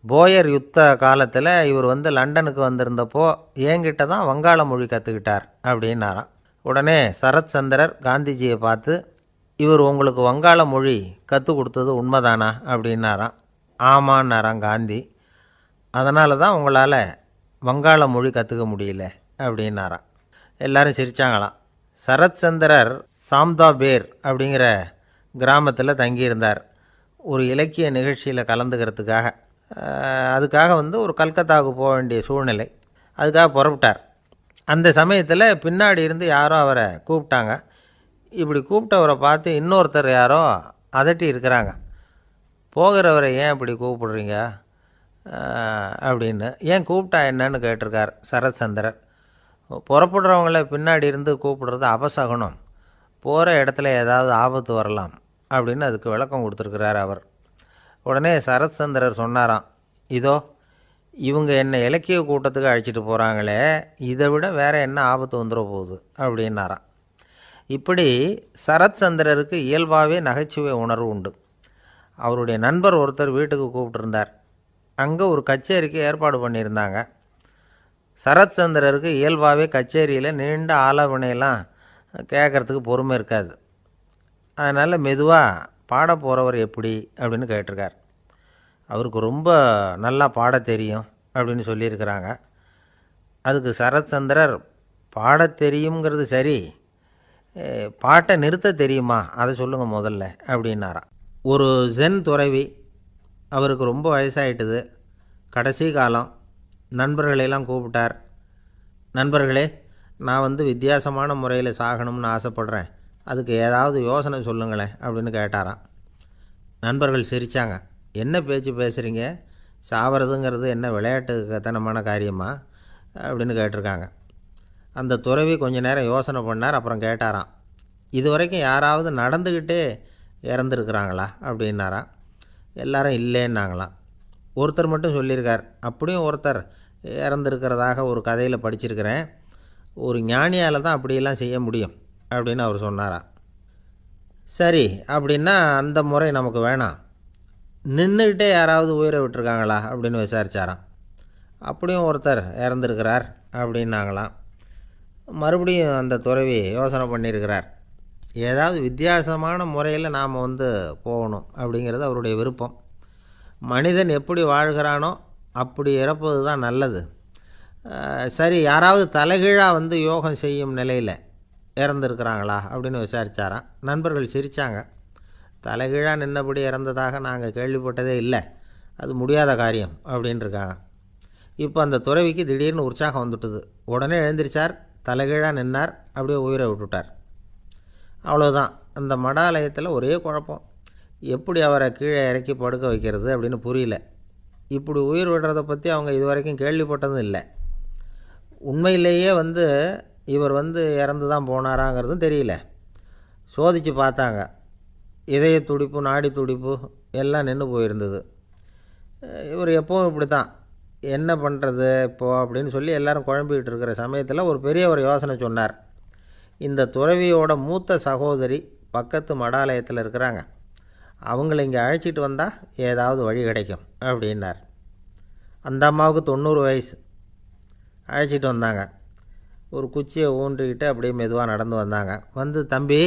போயர் யுத்த காலத்தில் இவர் லண்டனுக்கு வந்திருந்தப்போ என்கிட்ட தான் வங்காள மொழி கற்றுக்கிட்டார் அப்படின்னாராம். உடனே சரத் சந்திரர் காந்திஜியை பார்த்து, இவர் உங்களுக்கு வங்காள மொழி கற்றுக் கொடுத்தது உண்மைதானா அப்படின்னாராம். ஆமான்னாராம் காந்தி. அதனால தான் உங்களால் வங்காள மொழி கற்றுக்க முடியல அப்படின்னாராம். எல்லாரும் சிரித்தாங்களாம். சரத் சந்திரர் சாம்தாபேர் அப்படிங்கிற கிராமத்தில் தங்கியிருந்தார். ஒரு இலக்கிய நிகழ்ச்சியில் கலந்துக்கிறதுக்காக. அதுக்காக ஒரு கல்கத்தாவுக்கு போக வேண்டிய சூழ்நிலை. அதுக்காக புறப்பட்டார். அந்த சமயத்தில் பின்னாடி இருந்து யாரோ அவரை கூப்பிட்டாங்க. இப்படி கூப்பிட்டவரை பார்த்து இன்னொருத்தர் யாரோ அதட்டி இருக்கிறாங்க. போகிறவரை ஏன் இப்படி கூப்பிடுறீங்க அப்படின்னு. ஏன் கூப்பிட்டா என்னன்னு கேட்டிருக்கார் சரத் சந்திரர். புறப்படுறவங்கள பின்னாடி இருந்து கூப்பிடுறது அபசகுனம், போகிற இடத்துல ஏதாவது ஆபத்து வரலாம் அப்படின்னு அதுக்கு விளக்கம் கொடுத்துருக்கிறார் அவர். உடனே சரத் சந்திரர் சொன்னாராம், இதோ இவங்க என்னை இலக்கிய கூட்டத்துக்கு அழைச்சிட்டு போகிறாங்களே, இதை விட வேறு என்ன ஆபத்து வந்துட போகுது அப்படின்னாராம். இப்படி சரத் சந்திரருக்கு இயல்பாகவே நகைச்சுவை உணர்வு உண்டு. அவருடைய நண்பர் ஒருத்தர் வீட்டுக்கு கூப்பிட்டுருந்தார். அங்கே ஒரு கச்சேரிக்கு ஏற்பாடு பண்ணியிருந்தாங்க. சரத் சந்திரருக்கு இயல்பாகவே கச்சேரியில் நீண்ட ஆலோசனையெல்லாம் கேட்குறதுக்கு பொறுமை இருக்காது. அதனால் மெதுவாக பாட போகிறவர் எப்படி அப்படின்னு கேட்டிருக்கார். அவருக்கு ரொம்ப நல்லா பாட தெரியும் அப்படின்னு சொல்லியிருக்கிறாங்க. அதுக்கு சரத் சந்திரர், பாட தெரியுங்கிறது சரி, பாட்டை நிறுத்த தெரியுமா அதை சொல்லுங்கள் முதல்ல அப்படின்னாராம். ஒரு ஜென் துறவி, அவருக்கு ரொம்ப வயசாகிட்டுது, கடைசி காலம். நண்பர்களெல்லாம் கூப்பிட்டார். நண்பர்களே, நான் வித்தியாசமான முறையில் சாகணும்னு ஆசைப்படுறேன், அதுக்கு ஏதாவது யோசனை சொல்லுங்களேன் அப்படின்னு கேட்டாராம். நண்பர்கள் சிரித்தாங்க. என்ன பேச்சு பேசுகிறீங்க, சாவறதுங்கிறது என்ன விளையாட்டு கத்தனமான காரியமா அப்படின்னு கேட்டிருக்காங்க. அந்த துறவி கொஞ்ச நேரம் யோசனை பண்ணார். அப்புறம் கேட்டாராம், இது வரைக்கும் யாராவது நடந்துக்கிட்டே இறந்துருக்குறாங்களா அப்படின்னாராம். எல்லாரும் இல்லைன்னாங்களாம். ஒருத்தர் மட்டும் சொல்லியிருக்கார், அப்படியும் ஒருத்தர் இறந்துருக்கிறதாக ஒரு கதையில் படிச்சிருக்கிறேன், ஒரு ஞானியால் தான் அப்படியெல்லாம் செய்ய முடியும் அப்படின்னு அவர் சொன்னாராம். சரி, அப்படின்னா அந்த முறை நமக்கு வேணாம், நின்றுக்கிட்டே யாராவது உயிரை விட்டுருக்காங்களா அப்படின்னு விசாரித்தாராம். அப்படியும் ஒருத்தர் இறந்துருக்கிறார் அப்படின்னாங்களாம். மறுபடியும் அந்த துறவி யோசனை பண்ணியிருக்கிறார். ஏதாவது வித்தியாசமான முறையில் நாம் போகணும் அப்படிங்கிறது அவருடைய விருப்பம். மனிதன் எப்படி வாழ்கிறானோ அப்படி இறப்பது தான் நல்லது. சரி, யாராவது தலைகீழாக யோகம் செய்யும் நிலையில் இறந்துருக்கிறாங்களா அப்படின்னு விசாரித்தாராம். நண்பர்கள் சிரித்தாங்க. தலைகீழாக நின்னபடி இறந்ததாக நாங்கள் கேள்விப்பட்டதே இல்லை, அது முடியாத காரியம் அப்படின்ட்டுருக்காங்க. இப்போ அந்த துறவிக்கு திடீர்னு உற்சாகம் வந்துட்டுது. உடனே எழுந்திரிச்சார், தலைகீழாக நின்னார், அப்படியே உயிரை விட்டுட்டார். அவ்வளோதான். அந்த மடாலயத்தில் ஒரே குழப்பம், எப்படி அவரை கீழே இறக்கி படுக்க வைக்கிறது அப்படின்னு புரியல. இப்படி உயிர் விடுறதை பற்றி அவங்க இது வரைக்கும் கேள்விப்பட்டதும் இல்லை. உண்மையிலேயே இவர் இறந்து தான் போனாராங்கிறதும் தெரியல. சோதித்து பார்த்தாங்க. இதய துடிப்பு, நாடி துடிப்பு எல்லாம் நின்று போயிருந்தது. இவர் எப்போவும் இப்படி தான், என்ன பண்ணுறது இப்போது அப்படின்னு சொல்லி எல்லோரும் குழம்பிக்கிட்டு இருக்கிற சமயத்தில் ஒரு பெரிய ஒரு யோசனை சொன்னார். இந்த துறவியோட மூத்த சகோதரி பக்கத்து மடாலயத்தில் இருக்கிறாங்க, அவங்கள இங்கே அழைச்சிட்டு வந்தால் ஏதாவது வழி கிடைக்கும் அப்படின்னார். அந்த அம்மாவுக்கு 90 வயசு. அழைச்சிட்டு வந்தாங்க. ஒரு குச்சியை ஊன்றிக்கிட்டு அப்படியே மெதுவாக நடந்து வந்தாங்க. தம்பி,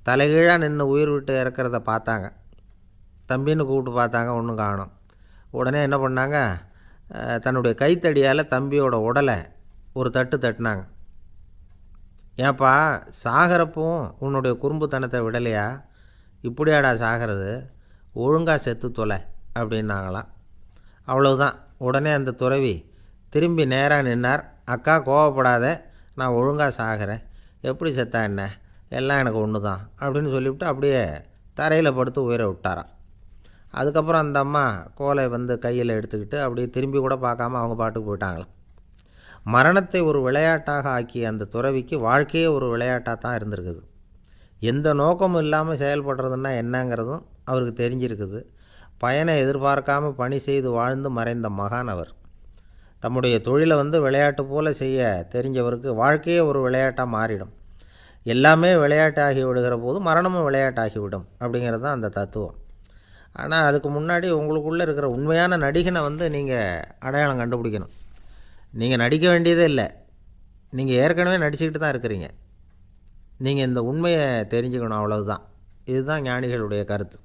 தலைகீழாக நின்று உயிர் விட்டு இறக்கிறத பார்த்தாங்க. தம்பின்னு கூப்பிட்டு பார்த்தாங்க, ஒன்றும் காணோம். உடனே என்ன பண்ணாங்க, தன்னுடைய கைத்தடியால் தம்பியோட உடலை ஒரு தட்டு தட்டினாங்க. ஏப்பா, சாகிறப்பவும் உன்னுடைய குறும்புத்தனத்தை விடலையா, இப்படியாடா சாகிறது, ஒழுங்காக செத்து தொலை அப்படின்னாங்களாம். அவ்வளவுதான். உடனே அந்த துறவி திரும்பி நேராக நின்னார். அக்கா கோவப்படாத, நான் ஒழுங்காக சாகிறேன், எப்படி செத்தா என்ன, எல்லாம் எனக்கு ஒன்று தான் அப்படின்னு சொல்லிவிட்டு அப்படியே தரையில் படுத்து உயிரை விட்டாராம். அதுக்கப்புறம் அந்த அம்மா கோலை வந்து கையில் எடுத்துக்கிட்டு அப்படியே திரும்பி கூட பார்க்காம அவங்க பாட்டுக்கு போயிட்டாங்களாம். மரணத்தை ஒரு விளையாட்டாக ஆக்கிய அந்த துறவிக்கு வாழ்க்கையே ஒரு விளையாட்டாக தான் இருந்திருக்குது. எந்த நோக்கமும் இல்லாமல் செயல்படுறதுன்னா என்னங்கிறதும் அவருக்கு தெரிஞ்சிருக்குது. பயனை எதிர்பார்க்காமல் பணி செய்து வாழ்ந்து மறைந்த மகான் அவர். தம்முடைய தொழிலை வந்து விளையாட்டு போல் செய்ய தெரிஞ்சவருக்கு வாழ்க்கையே ஒரு விளையாட்டாக மாறிடும். எல்லாமே விளையாட்டாகி விடுகிற போது மரணமும் விளையாட்டாகிவிடும் அப்படிங்கிறது தான் அந்த தத்துவம். ஆனால் அதுக்கு முன்னாடி உங்களுக்குள்ளே இருக்கிற உண்மையான நடிகனை வந்து நீங்கள் அடையாளம் கண்டுபிடிக்கணும். நீங்கள் நடிக்க வேண்டியதே இல்லை, நீங்கள் ஏற்கனவே நடிச்சுக்கிட்டு தான் இருக்கிறீங்க. நீங்கள் இந்த உண்மையை தெரிஞ்சுக்கணும், அவ்வளவுதான். இதுதான் ஞானிகளுடைய கருத்து.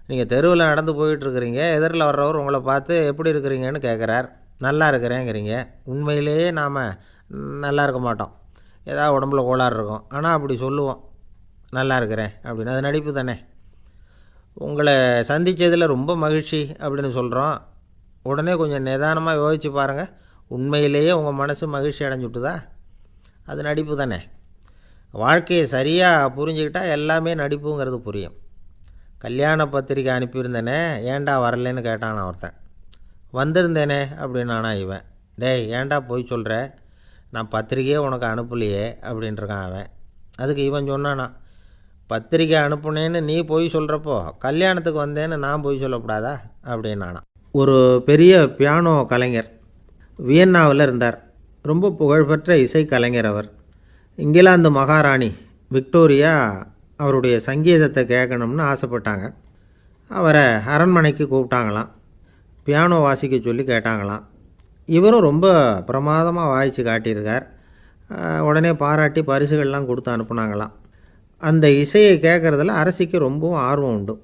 நீங்கள் தெருவில் நடந்து போயிட்டுருக்கிறீங்க, எதிரில் வர்றவர் உங்களை பார்த்து எப்படி இருக்கிறீங்கன்னு கேட்குறார். நல்லா இருக்கிறேங்கிறீங்க. உண்மையிலேயே நாம் நல்லா இருக்க மாட்டோம், ஏதாவது உடம்புல கோளாறு இருக்கும். ஆனால் அப்படி சொல்லுவோம் நல்லா இருக்கிறேன் அப்படின்னு. அது நடிப்பு தானே. உங்களை சந்தித்ததில் ரொம்ப மகிழ்ச்சி அப்படின்னு சொல்கிறோம். உடனே கொஞ்சம் நிதானமாக யோசித்து பாருங்கள், உண்மையிலேயே உங்கள் மனசு மகிழ்ச்சி அடைஞ்சுட்டுதா? அது நடிப்பு தானே. வாழ்க்கையை சரியாக புரிஞ்சுக்கிட்டால் எல்லாமே நடிப்புங்கிறது புரியும். கல்யாண பத்திரிக்கை அனுப்பியிருந்தேனே, ஏன்டா வரலன்னு கேட்டான் ஒருத்தன். வந்திருந்தேனே அப்படின்னானா இவன். டேய், ஏன்டா போய் சொல்கிற, நான் பத்திரிக்கையே உனக்கு அனுப்பலையே அப்படின்ட்டுருக்கான் அவன். அதுக்கு இவன் சொன்னானா, பத்திரிக்கை அனுப்புனேன்னு நீ போய் சொல்கிறப்போ கல்யாணத்துக்கு வந்தேன்னு நான் போய் சொல்லக்கூடாதா அப்படின்னானா. ஒரு பெரிய பியானோ கலைஞர் வியன்னாவில் இருந்தார். ரொம்ப புகழ்பெற்ற இசை கலைஞர் அவர். இங்கிலாந்து மகாராணி விக்டோரியா அவருடைய சங்கீதத்தை கேட்கணும்னு ஆசைப்பட்டாங்க. அவரை அரண்மனைக்கு கூப்பிட்டாங்களாம். பியானோ வாசிக்க சொல்லி கேட்டாங்களாம். இவரும் ரொம்ப பிரமாதமாக வாய்ச்சி காட்டியிருக்கார். உடனே பாராட்டி பரிசுகள்லாம் கொடுத்து அனுப்புனாங்களாம். அந்த இசையை கேட்குறதுல அரசிக்கு ரொம்பவும் ஆர்வம் உண்டு.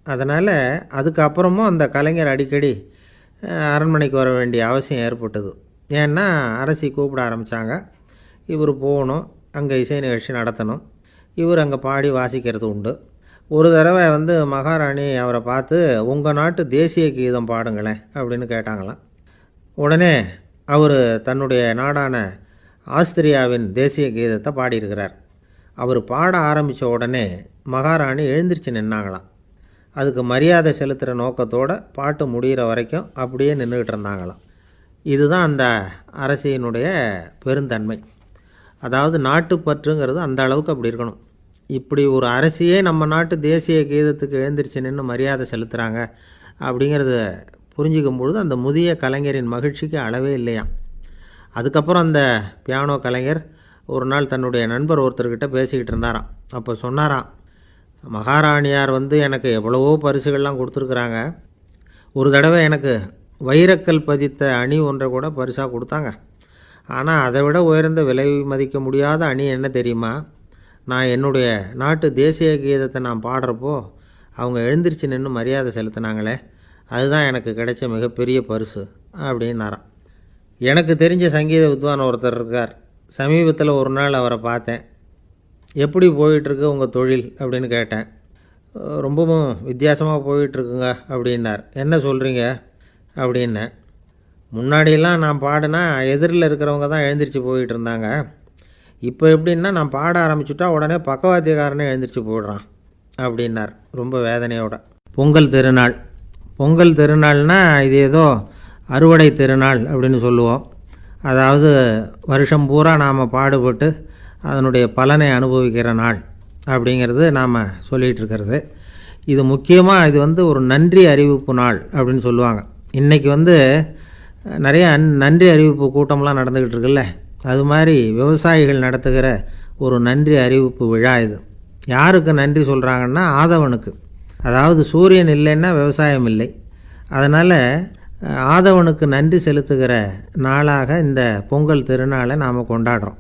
அதனால் அதுக்கப்புறமும் அந்த கலைஞர் அடிக்கடி அரண்மனைக்கு வர வேண்டிய அவசியம் ஏற்பட்டது. ஏன்னா அரசி கூப்பிட ஆரம்பித்தாங்க. இவர் போகணும், அங்கே இசை நிகழ்ச்சி நடத்தணும். இவர் அங்கே பாடி வாசிக்கிறது உண்டு. ஒரு தடவை வந்து மகாராணி அவரை பார்த்து, உங்கள் நாட்டு தேசிய கீதம் பாடுங்களேன் அப்படின்னு கேட்டாங்களாம். உடனே அவர் தன்னுடைய நாடான ஆஸ்திரியாவின் தேசிய கீதத்தை பாடியிருக்கிறார். அவர் பாட ஆரம்பித்த உடனே மகாராணி எழுந்திரிச்சு நின்னாங்களாம். அதுக்கு மரியாதை செலுத்துகிற நோக்கத்தோடு பாட்டு முடிகிற வரைக்கும் அப்படியே நின்றுக்கிட்டு இருந்தாங்களாம். இதுதான் அந்த அரசியினுடைய பெருந்தன்மை. அதாவது நாட்டுப்பற்றுங்கிறது அந்த அளவுக்கு அப்படி இருக்கணும். இப்படி ஒரு அரசியே நம்ம நாட்டு தேசிய கீதத்துக்கு எழுந்திரிச்சு நின்று மரியாதை செலுத்துகிறாங்க அப்படிங்கிறத புரிஞ்சிக்கும் பொழுது அந்த முதிய கலைஞரின் மகிழ்ச்சிக்கு அளவே இல்லையாம். அதுக்கப்புறம் அந்த பியானோ கலைஞர் ஒரு நாள் தன்னுடைய நண்பர் ஒருத்தர்கிட்ட பேசிக்கிட்டு இருந்தாராம். அப்போ சொன்னாராம், மகாராணியார் வந்து எனக்கு எவ்வளவோ பரிசுகள்லாம் கொடுத்துருக்குறாங்க. ஒரு தடவை எனக்கு வைரக்கல் பதித்த அணி ஒன்றை கூட பரிசாக கொடுத்தாங்க. ஆனால் அதை விட உயர்ந்த விலை மதிக்க முடியாத அணி என்ன தெரியுமா? நான் என்னுடைய நாட்டு தேசிய கீதத்தை நான் பாடுறப்போ அவங்க எழுந்திரிச்சு நின்று மரியாதை செலுத்தினாங்களே, அதுதான் எனக்கு கிடைச்ச மிகப்பெரிய பரிசு அப்படின்னாராம். எனக்கு தெரிஞ்ச சங்கீத வித்வான் ஒருத்தர் இருக்கார். சமீபத்தில் ஒரு நாள் அவரை பார்த்தேன். எப்படி போயிட்டுருக்கு உங்கள் தொழில் அப்படின்னு கேட்டேன். ரொம்பவும் வித்தியாசமாக போயிட்டுருக்குங்க அப்படின்னார். என்ன சொல்கிறீங்க அப்படின்னேன். முன்னாடியெல்லாம் நான் பாடினா எதிரில் இருக்கிறவங்க தான் எழுந்திரிச்சு போயிட்டு இருந்தாங்க. இப்போ எப்படின்னா நான் பாட ஆரம்பிச்சுட்டா உடனே பக்கவாத்தியக்காரனே எழுந்திரிச்சு போயிடுறான் அப்படின்னார் ரொம்ப வேதனையோட. பொங்கல் திருநாள். பொங்கல் திருநாள்னால் இது ஏதோ அறுவடை திருநாள் அப்படின்னு சொல்லுவோம். அதாவது வருஷம் பூரா நாம் பாடுபட்டு அதனுடைய பலனை அனுபவிக்கிற நாள் அப்படிங்கிறது நாம் சொல்லிகிட்டு இருக்கிறது. இது முக்கியமாக இது வந்து ஒரு நன்றி அறிவிப்பு நாள் அப்படின்னு சொல்லுவாங்க. இன்றைக்கி வந்து நிறைய நன்றி அறிவிப்பு கூட்டம்லாம் நடந்துக்கிட்டு இருக்குல்ல, அது மாதிரி விவசாயிகள் நடத்துகிற ஒரு நன்றி அறிவிப்பு விழா இது. யாருக்கு நன்றி சொல்கிறாங்கன்னா ஆதவனுக்கு. அதாவது சூரியன் இல்லைன்னா விவசாயம் இல்லை. அதனால் ஆதவனுக்கு நன்றி செலுத்துகிற நாளாக இந்த பொங்கல் திருநாளை நாம் கொண்டாடுறோம்.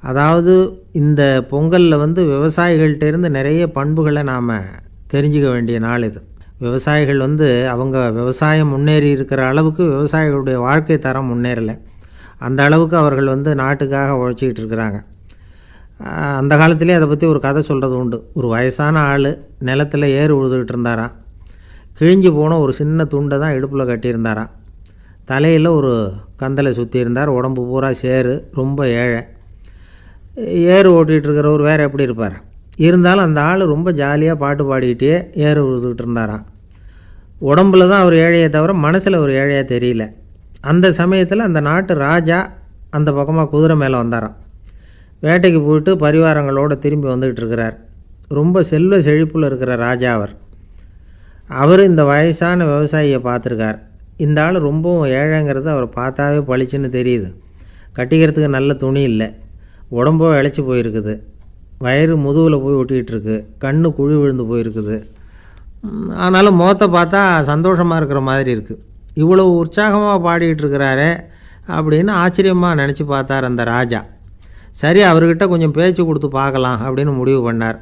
அதாவது இந்த பொங்கலில் வந்து விவசாயிகள்கிட்டேருந்து நிறைய பண்புகளை நாம் தெரிஞ்சுக்க வேண்டிய நாள் இது. விவசாயிகள் வந்து அவங்க விவசாயம் முன்னேறி இருக்கிற அளவுக்கு விவசாயிகளுடைய வாழ்க்கை தரம் முன்னேறலை. அந்த அளவுக்கு அவர்கள் வந்து நாட்டுக்காக உழைச்சிக்கிட்டு இருக்கிறாங்க. அந்த காலத்திலே அதை பற்றி ஒரு கதை சொல்கிறது உண்டு. ஒரு வயசான ஆள் நிலத்தில் ஏறு உழுதுகிட்டு இருந்தாராம். கிழிஞ்சு போன ஒரு சின்ன துண்டை தான் இடுப்பில் கட்டியிருந்தாராம். தலையில் ஒரு கந்தலை சுற்றியிருந்தார். உடம்பு பூரா சேரு. ரொம்ப ஏழை. ஏறு ஓட்டிகிட்டு இருக்கிறவர் வேறு எப்படி இருப்பார்? இருந்தாலும் அந்த ஆள் ரொம்ப ஜாலியாக பாட்டு பாடிக்கிட்டே ஏறு உழுதுகிட்டு இருந்தாராம். உடம்புல தான் அவர் ஏழையை தவிர மனசில் ஒரு ஏழையாக தெரியல. அந்த சமயத்தில் அந்த நாட்டு ராஜா அந்த பக்கமாக குதிரை மேலே வந்தாராம். வேட்டைக்கு போயிட்டு பரிவாரங்களோடு திரும்பி வந்துக்கிட்டு இருக்கிறார். ரொம்ப செல்வ செழிப்பில் இருக்கிற ராஜா அவர் இந்த வயசான விவசாயியை பார்த்துருக்கார். இந்த ஆள் ரொம்பவும் ஏழைங்கிறது அவர் பார்த்தாவே பளிச்சுன்னு தெரியுது. கட்டிக்கிறதுக்கு நல்ல துணி இல்லை. உடம்போ இழைச்சி போயிருக்குது. வயிறு முதுகில் போய் ஒட்டிகிட்டு இருக்கு. கண்ணு குழி விழுந்து போயிருக்குது. ஆனாலும் முகத்தை பார்த்தா சந்தோஷமாக இருக்கிற மாதிரி இருக்குது. இவ்வளோ உற்சாகமாக பாடிக்கிட்டு இருக்கிறாரே அப்படின்னு ஆச்சரியமாக நினச்சி பார்த்தார் அந்த ராஜா. சரி, அவர்கிட்ட கொஞ்சம் பேச்சு கொடுத்து பார்க்கலாம் அப்படின்னு முடிவு பண்ணார்.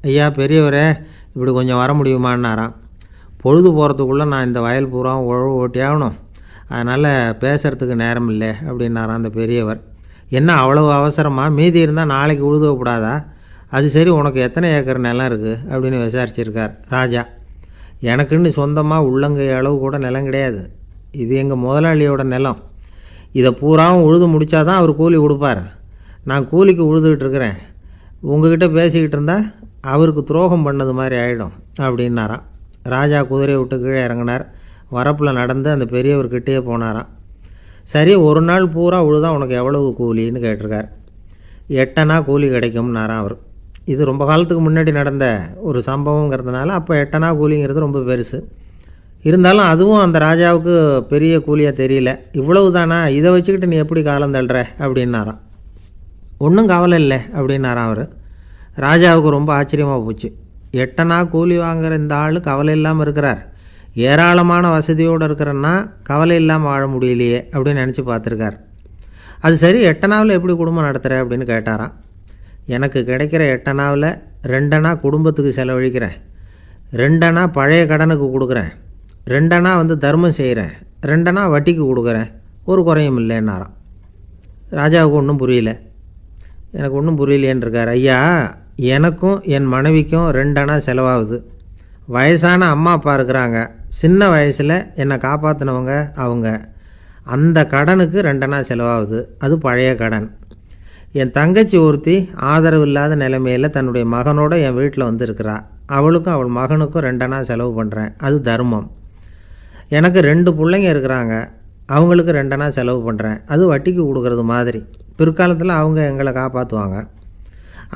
ஐயா பெரியவரே, இப்படி கொஞ்சம் வர முடியுமான்னாராம். பொழுது போகிறதுக்குள்ளே நான் இந்த வயல் பூரா உழவு ஓட்டி ஆகணும், அதனால் பேசுகிறதுக்கு நேரம் இல்லை அப்படின்னாராம் அந்த பெரியவர். என்ன அவ்வளவு அவசரமாக? மீதி இருந்தால் நாளைக்கு உழுதக்கூடாதா? அது சரி, உனக்கு எத்தனை ஏக்கர் நிலம் இருக்குது அப்படின்னு விசாரிச்சிருக்கார் ராஜா. எனக்குன்னு சொந்தமாக உள்ளங்கை அளவு கூட நிலம் கிடையாது. இது எங்கள் முதலாளியோட நிலம். இதை பூராவும் உழுது முடித்தாதான் அவர் கூலி கொடுப்பார். நான் கூலிக்கு உழுதுகிட்டு இருக்கிறேன். உங்ககிட்ட பேசிக்கிட்டு இருந்தால் அவருக்கு துரோகம் பண்ணது மாதிரி ஆகிடும் அப்படின்னாராம். ராஜா குதிரையை விட்டு கீழே இறங்கினார். வரப்பில் நடந்து அந்த பெரியவர்கிட்டே போனாராம். சரி, ஒரு நாள் பூரா உழுதா உனக்கு எவ்வளவு கூலின்னு கேட்டிருக்கார். 8 அணா கூலி கிடைக்கும்னாராம் அவர். இது ரொம்ப காலத்துக்கு முன்னாடி நடந்த ஒரு சம்பவங்கிறதுனால அப்போ 8 அணா கூலிங்கிறது ரொம்ப பெருசு. இருந்தாலும் அதுவும் அந்த ராஜாவுக்கு பெரிய கூலியாக தெரியல. இவ்வளவு தானா, இதை வச்சுக்கிட்டு நீ எப்படி காலம் தள்ளுற அப்படின்னாராம். ஒன்றும் கவலை இல்லை அப்படின்னாராம் அவர். ராஜாவுக்கு ரொம்ப ஆச்சரியமாக போச்சு. 8 அணா கூலி வாங்குகிற இந்த ஆள் கவலை இல்லாமல் இருக்கிறார். ஏராளமான வசதியோடு இருக்கிறன்னா கவலை இல்லாமல் வாழ முடியலையே அப்படின்னு நினச்சி பார்த்துருக்கார். அது சரி, 8 அணாவில் எப்படி குடும்பம் நடத்துகிற அப்படின்னு கேட்டாராம். எனக்கு கிடைக்கிற 8 அணாவில் 2 அணா குடும்பத்துக்கு செலவழிக்கிறேன், 2 அணா பழைய கடனுக்கு கொடுக்குறேன், 2 அணா தர்மம் செய்கிறேன், 2 அணா வட்டிக்கு கொடுக்குறேன், ஒரு குறையும் இல்லைன்னாராம். ராஜாவுக்கு ஒன்றும் புரியல. எனக்கு ஒன்றும் புரியலேன்னு இருக்கார். ஐயா, எனக்கும் என் மனைவிக்கும் 2 அணா செலவாகுது. வயசான அம்மா அப்பா இருக்கிறாங்க. சின்ன வயசில் என்னை காப்பாற்றினவங்க அவங்க. அந்த கடனுக்கு 2 அணா செலவாகுது. அது பழைய கடன். என் தங்கச்சி ஒருத்தி ஆதரவு இல்லாத நிலைமையில் தன்னுடைய மகனோட என் வீட்டில் இருக்கிறா. அவளுக்கும் அவள் மகனுக்கும் 2 அணா செலவு பண்ணுறேன். அது தர்மம். எனக்கு 2 பிள்ளைங்க இருக்கிறாங்க. அவங்களுக்கு 2 அணா செலவு பண்ணுறேன். அது வட்டிக்கு கொடுக்கறது மாதிரி. பிற்காலத்தில் அவங்க எங்களை காப்பாற்றுவாங்க.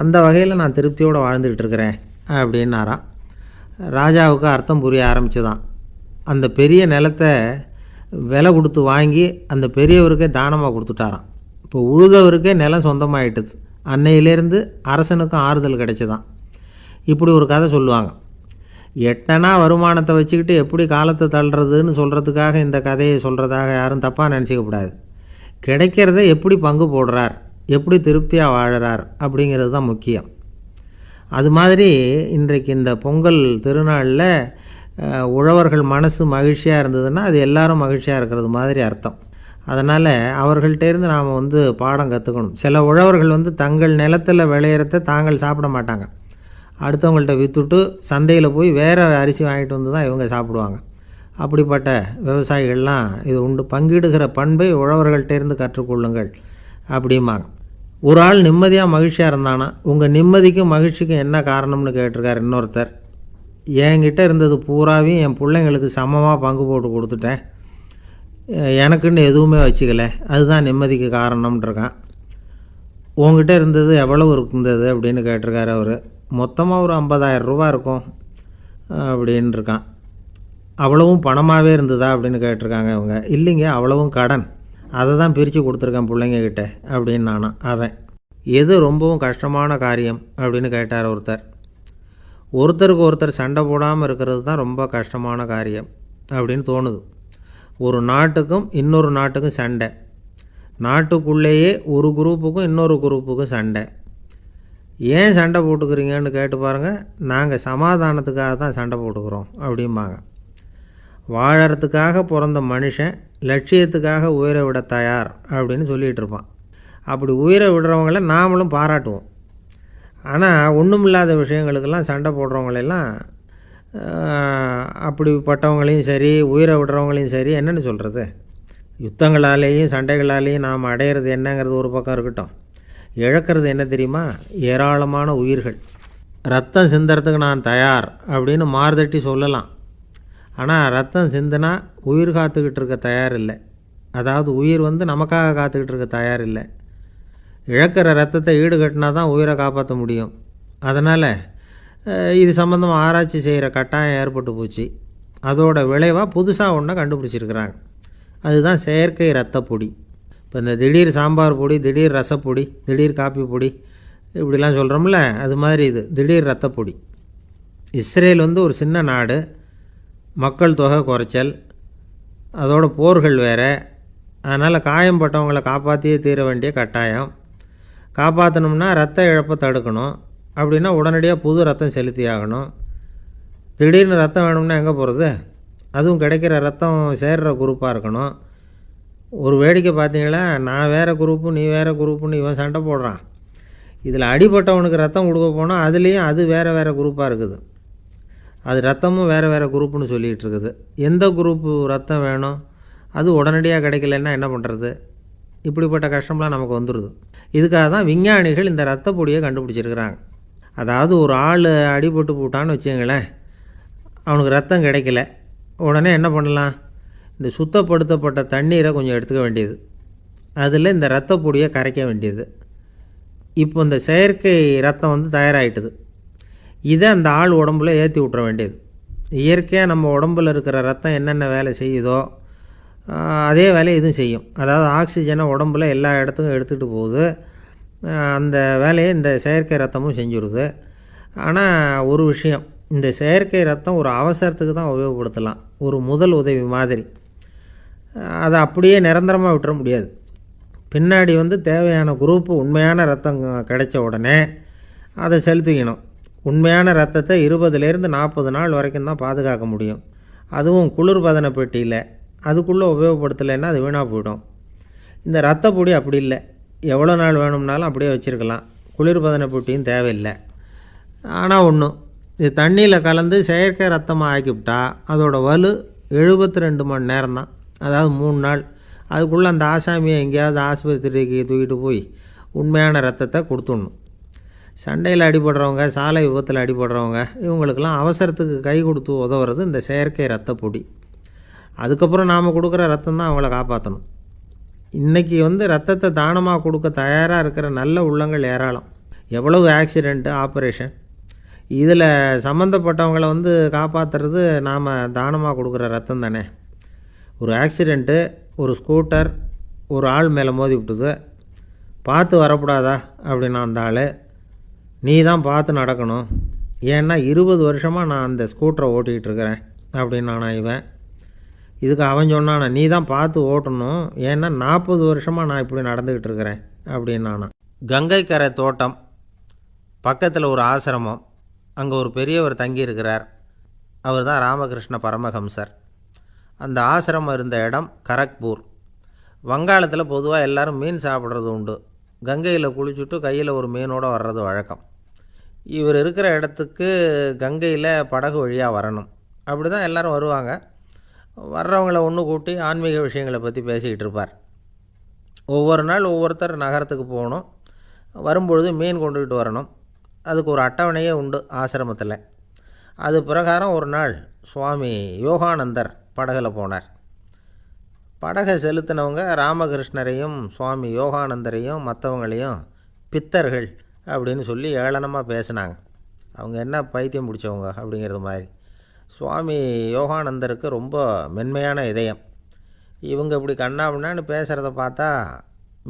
அந்த வகையில் நான் திருப்தியோடு வாழ்ந்துக்கிட்டு இருக்கிறேன் அப்படின்னாராம். ராஜாவுக்கு அர்த்தம் புரிய ஆரம்பிச்சுதான். அந்த பெரிய நிலத்தை விலை கொடுத்து வாங்கி அந்த பெரியவருக்கே தானமாக கொடுத்துட்டாராம். இப்போ உழுதவருக்கே நிலம் சொந்தமாகிட்டுது. அன்னையிலேருந்து அரசனுக்கும் ஆறுதல் கிடைச்சிதான். இப்படி ஒரு கதை சொல்லுவாங்க. 8 அணா வருமானத்தை வச்சுக்கிட்டு எப்படி காலத்தை தள்ளுறதுன்னு சொல்கிறதுக்காக இந்த கதையை சொல்கிறதாக யாரும் தப்பாக நினச்சிக்கக்கூடாது. கிடைக்கிறத எப்படி பங்கு போடுறார், எப்படி திருப்தியாக வாழறார் அப்படிங்கிறது தான் முக்கியம். அது மாதிரி இன்றைக்கு இந்த பொங்கல் திருநாளில் உழவர்கள் மனசு மகிழ்ச்சியாக இருந்ததுன்னா அது எல்லாரும் மகிழ்ச்சியாக இருக்கிறது மாதிரி அர்த்தம். அதனால் அவர்கள்ட்டேருந்து நாம் பாடம் கற்றுக்கணும். சில உழவர்கள் தங்கள் நிலத்தில் விளையிறத தாங்கள் சாப்பிட மாட்டாங்க. அடுத்தவங்கள்ட்ட விற்றுட்டு சந்தையில் போய் வேறு அரிசி வாங்கிட்டு தான் இவங்க சாப்பிடுவாங்க. அப்படிப்பட்ட விவசாயிகள்லாம் இது உண்டு. பங்கிடுகிற பண்பை உழவர்கள்ட்டேருந்து கற்றுக்கொள்ளுங்கள் அப்படிம்பாங்க. ஒரு ஆள் நிம்மதியாக மகிழ்ச்சியாக இருந்தானா, உங்கள் நிம்மதிக்கும் மகிழ்ச்சிக்கும் என்ன காரணம்னு கேட்டிருக்கார் இன்னொருத்தர். என்கிட்ட இருந்தது பூராவையும் என் பிள்ளைங்களுக்கு சமமாக பங்கு போட்டு கொடுத்துட்டேன், எனக்குன்னு எதுவுமே வச்சுக்கல, அதுதான் நிம்மதிக்கு காரணம்ன்றிருக்கான். உங்ககிட்ட இருந்தது எவ்வளவு இருந்தது அப்படின்னு கேட்டிருக்காரு அவர். மொத்தமாக ஒரு 50,000 ரூபா இருக்கும் அப்படின்னு இருக்கான். அவ்வளவும் பணமாகவே இருந்ததா அப்படின்னு கேட்டிருக்காங்க அவங்க. இல்லைங்க, அவ்வளவும் கடன், அதை தான் பிரித்து கொடுத்துருக்கேன் பிள்ளைங்கக்கிட்ட அப்படின்னு நானும். அவன் எது ரொம்பவும் கஷ்டமான காரியம் அப்படின்னு கேட்டார் ஒருத்தர். ஒருத்தருக்கு ஒருத்தர் சண்டை போடாமல் இருக்கிறது தான் ரொம்ப கஷ்டமான காரியம் அப்படின்னு தோணுது. ஒரு நாட்டுக்கும் இன்னொரு நாட்டுக்கும் சண்டை, நாட்டுக்குள்ளேயே ஒரு குரூப்புக்கும் இன்னொரு குரூப்புக்கும் சண்டை. ஏன் சண்டை போட்டுக்கிறீங்கன்னு கேட்டு பாருங்கள். நாங்கள் சமாதானத்துக்காக தான் சண்டை போட்டுக்கிறோம் அப்படிம்பாங்க. வாழறதுக்காக பிறந்த மனுஷன் லட்சியத்துக்காக உயிரை விட தயார் அப்படின்னு சொல்லிகிட்டு இருப்பான். அப்படி உயிரை விடுறவங்கள நாமளும் பாராட்டுவோம். ஆனால் ஒன்றும் இல்லாத விஷயங்களுக்கெல்லாம் சண்டை போடுறவங்களெல்லாம் அப்படிப்பட்டவங்களையும் சரி, உயிரை விடுறவங்களையும் சரி, என்னென்னு சொல்கிறது? யுத்தங்களாலேயும் சண்டைகளாலேயும் நாம் அடையிறது என்னங்கிறது ஒரு பக்கம் இருக்கட்டும், இழக்கிறது என்ன தெரியுமா? ஏராளமான உயிர்கள். ரத்தம் சிந்துறதுக்கு நான் தயார் அப்படின்னு மார்தட்டி சொல்லலாம். ஆனால் ரத்தம் சிந்தினா உயிர் காத்துக்கிட்டு இருக்க தயார் இல்லை. அதாவது உயிர் நமக்காக காத்துக்கிட்டு இருக்க தயார் இல்லை. இழக்கிற ரத்தத்தை ஈடுகட்டினா தான் உயிரை காப்பாற்ற முடியும். அதனால் இது சம்மந்தமாக ஆராய்ச்சி செய்கிற கட்டாயம் ஏற்பட்டு போச்சு. அதோட விளைவாக புதுசாக ஒன்றை கண்டுபிடிச்சிருக்கிறாங்க. அதுதான் செயற்கை ரத்தப்பொடி. இப்போ இந்த திடீர் சாம்பார் பொடி, திடீர் ரசப்பொடி, திடீர் காப்பி பொடி இப்படிலாம் சொல்கிறோம்ல, அது மாதிரி இது திடீர் ரத்தப்பொடி. இஸ்ரேல் ஒரு சின்ன நாடு, மக்கள் தொகை குறைச்சல், அதோட போர்கள் வேறு. அதனால் காயம்பட்டவங்களை காப்பாற்றியே தீர வேண்டிய கட்டாயம். காப்பாற்றணும்னா ரத்த இழப்பை தடுக்கணும். அப்படின்னா உடனடியாக புது ரத்தம் செலுத்தி ஆகணும். திடீர்னு ரத்தம் வேணும்னா எங்கே போகிறது? அதுவும் கிடைக்கிற ரத்தம் சேர்கிற குரூப்பாக இருக்கணும். ஒரு வேடிக்கை பார்த்தீங்களா, நான் வேறு குரூப்பு நீ வேறு குரூப்புன்னு இவன் சண்டை போடுறான். இதில் அடிபட்டவனுக்கு ரத்தம் கொடுக்க போனால் அதுலேயும் அது வேறு வேறு குரூப்பாக இருக்குது. அது ரத்தமும் வேறு வேறு குரூப்புன்னு சொல்லிகிட்டு இருக்குது. எந்த குரூப்பு ரத்தம் வேணும்? அது உடனடியாக கிடைக்கலன்னா என்ன பண்ணுறது? இப்படிப்பட்ட கஷ்டம்லாம் நமக்கு வந்துடுது. இதுக்காக தான் விஞ்ஞானிகள் இந்த ரத்த பொடியை கண்டுபிடிச்சிருக்கிறாங்க. அதாவது ஒரு ஆள் அடிபட்டு போட்டான்னு வச்சுங்களேன், அவனுக்கு ரத்தம் கிடைக்கல. உடனே என்ன பண்ணலாம்? இந்த சுத்தப்படுத்தப்பட்ட தண்ணீரை கொஞ்சம் எடுத்துக்க வேண்டியது, அதில் இந்த ரத்த பொடியை கரைக்க வேண்டியது. இப்போ இந்த செயற்கை ரத்தம் தயாராகிட்டுது. இதை அந்த ஆள் உடம்புல ஏற்றி விட்ற வேண்டியது. இயற்கையாக நம்ம உடம்பில் இருக்கிற ரத்தம் என்னென்ன வேலை செய்யுதோ அதே வேலையை இதுவும் செய்யும். அதாவது ஆக்சிஜனை உடம்புல எல்லா இடத்துக்கும் எடுத்துகிட்டு போகுது. அந்த வேலையை இந்த செயற்கை ரத்தமும் செஞ்சுருது. ஆனால் ஒரு விஷயம், இந்த செயற்கை ரத்தம் ஒரு அவசரத்துக்கு தான் உபயோகப்படுத்தலாம், ஒரு முதல் உதவி மாதிரி. அதை அப்படியே நிரந்தரமாக விட்டுற முடியாது. பின்னாடி தேவையான குரூப்பு உண்மையான ரத்தம் கிடைச்ச உடனே அதை செலுத்திக்கணும். உண்மையான ரத்தத்தை 20லேருந்து 40 நாள் வரைக்கும் தான் பாதுகாக்க முடியும். அதுவும் குளிர்பதன பெட்டியில். அதுக்குள்ளே உபயோகப்படுத்தலைன்னா அது வீணாக போயிடும். இந்த ரத்த பொடி அப்படி இல்லை, எவ்வளோ நாள் வேணும்னாலும் அப்படியே வச்சுருக்கலாம். குளிர்பதன பெட்டியும் தேவையில்லை. ஆனால் ஒன்று, இது தண்ணியில் கலந்து செயற்கை ரத்தமாக ஆக்கிவிட்டா அதோட வலு 72 மணி நேரம் தான். அதாவது 3 நாள். அதுக்குள்ளே அந்த ஆசாமியை எங்கேயாவது ஆஸ்பத்திரிக்கு தூக்கிட்டு போய் உண்மையான ரத்தத்தை கொடுத்துடணும். சண்டையில் அடிபடுறவங்க, சாலை விபத்தில் அடிபடுறவங்க, இவங்களுக்கெல்லாம் அவசரத்துக்கு கை கொடுத்து உதவுறது இந்த செயற்கை ரத்த பொடி. அதுக்கப்புறம் நாம் கொடுக்குற ரத்தம் தான் அவங்கள காப்பாற்றணும். இன்றைக்கி ரத்தத்தை தானமாக கொடுக்க தயாராக இருக்கிற நல்ல உள்ளங்கள் ஏராளம். எவ்வளவு ஆக்சிடெண்ட்டு, ஆப்ரேஷன், இதில் சம்மந்தப்பட்டவங்களை காப்பாற்றுறது நாம் தானமாக கொடுக்குற ரத்தம் தானே. ஒரு ஆக்சிடெண்ட்டு, ஒரு ஸ்கூட்டர் ஒரு ஆள் மேலே மோதி விட்டுது. பார்த்து வரக்கூடாதா அப்படின்னா அந்த ஆள், நீ தான் பார்த்து நடக்கணும், ஏன்னா 20 வருஷமாக நான் அந்த ஸ்கூட்டரை ஓட்டிக்கிட்டு இருக்கிறேன் அப்படின்னானா இவன். இதுக்கு அவன் சொன்னானா, நீ தான் பார்த்து ஓட்டணும், ஏன்னா 40 வருஷமாக நான் இப்படி நடந்துக்கிட்டு இருக்கிறேன் அப்படின்னானா. கங்கை கரை தோட்டம் பக்கத்தில் ஒரு ஆசிரமம், அங்கே ஒரு பெரியவர் தங்கியிருக்கிறார். அவர் தான் ராமகிருஷ்ண பரமஹம்சர். அந்த ஆசிரமம் இருந்த இடம் கரக்பூர். வங்காளத்தில் பொதுவாக எல்லோரும் மீன் சாப்பிட்றது உண்டு. கங்கையில் குளிச்சுட்டு கையில் ஒரு மீனோடு வர்றது வழக்கம். இவர் இருக்கிற இடத்துக்கு கங்கையில் படகு வழியாக வரணும். அப்படி தான் எல்லோரும் வருவாங்க. வர்றவங்கள ஒன்று கூட்டி ஆன்மீக விஷயங்களை பற்றி பேசிக்கிட்டு இருப்பார். ஒவ்வொரு நாள் ஒவ்வொருத்தர் நகரத்துக்கு போகணும். வரும்பொழுது மீன் கொண்டுக்கிட்டு வரணும். அதுக்கு ஒரு அட்டவணையே உண்டு ஆசிரமத்தில். அது பிரகாரம் ஒரு நாள் சுவாமி யோகானந்தர் படகில் போனார். படகை செலுத்தினவங்க ராமகிருஷ்ணரையும் சுவாமி யோகானந்தரையும் மற்றவங்களையும் பித்தர்கள் அப்படின்னு சொல்லி ஏளனமாக பேசினாங்க. அவங்க என்ன பைத்தியம் பிடிச்சவங்க அப்படிங்கிறது மாதிரி. சுவாமி யோகானந்தருக்கு ரொம்ப மென்மையான இதயம். இவங்க இப்படி கண்ணாபின்னான்னு பேசுகிறத பார்த்தா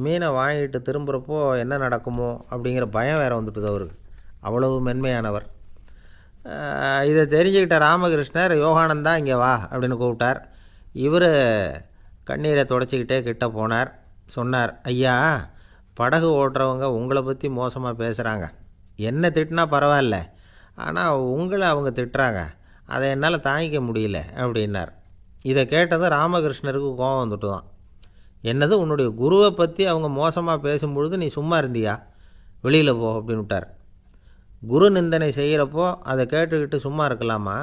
மீனை வாங்கிட்டு திரும்புகிறப்போ என்ன நடக்குமோ அப்படிங்கிற பயம் வேறு வந்துட்டுது அவருக்கு. அவ்வளவு மென்மையானவர். இதை தெரிஞ்சுக்கிட்ட ராமகிருஷ்ணர், யோகானந்தா இங்கே வா அப்படின்னு கூப்பிட்டார். இவர் கண்ணீரை தொடச்சிக்கிட்டே கிட்ட போனார். சொன்னார், ஐயா, படகு ஓட்டுறவங்க உங்களை பற்றி மோசமாக பேசுகிறாங்க. என்ன திட்டினா பரவாயில்ல, ஆனால் உங்களை அவங்க திட்டுறாங்க, அதை என்னால் தாங்கிக்க முடியல அப்படின்னார். இதை கேட்டதும் ராமகிருஷ்ணருக்கு கோபம் வந்துட்டு தான். என்னது, உன்னுடைய குருவை பற்றி அவங்க மோசமாக பேசும்பொழுது நீ சும்மா இருந்தியா? வெளியில் போ அப்படின்னு விட்டார். குரு நிந்தனை செய்கிறப்போ அதை கேட்டுக்கிட்டு சும்மா இருக்கலாமா?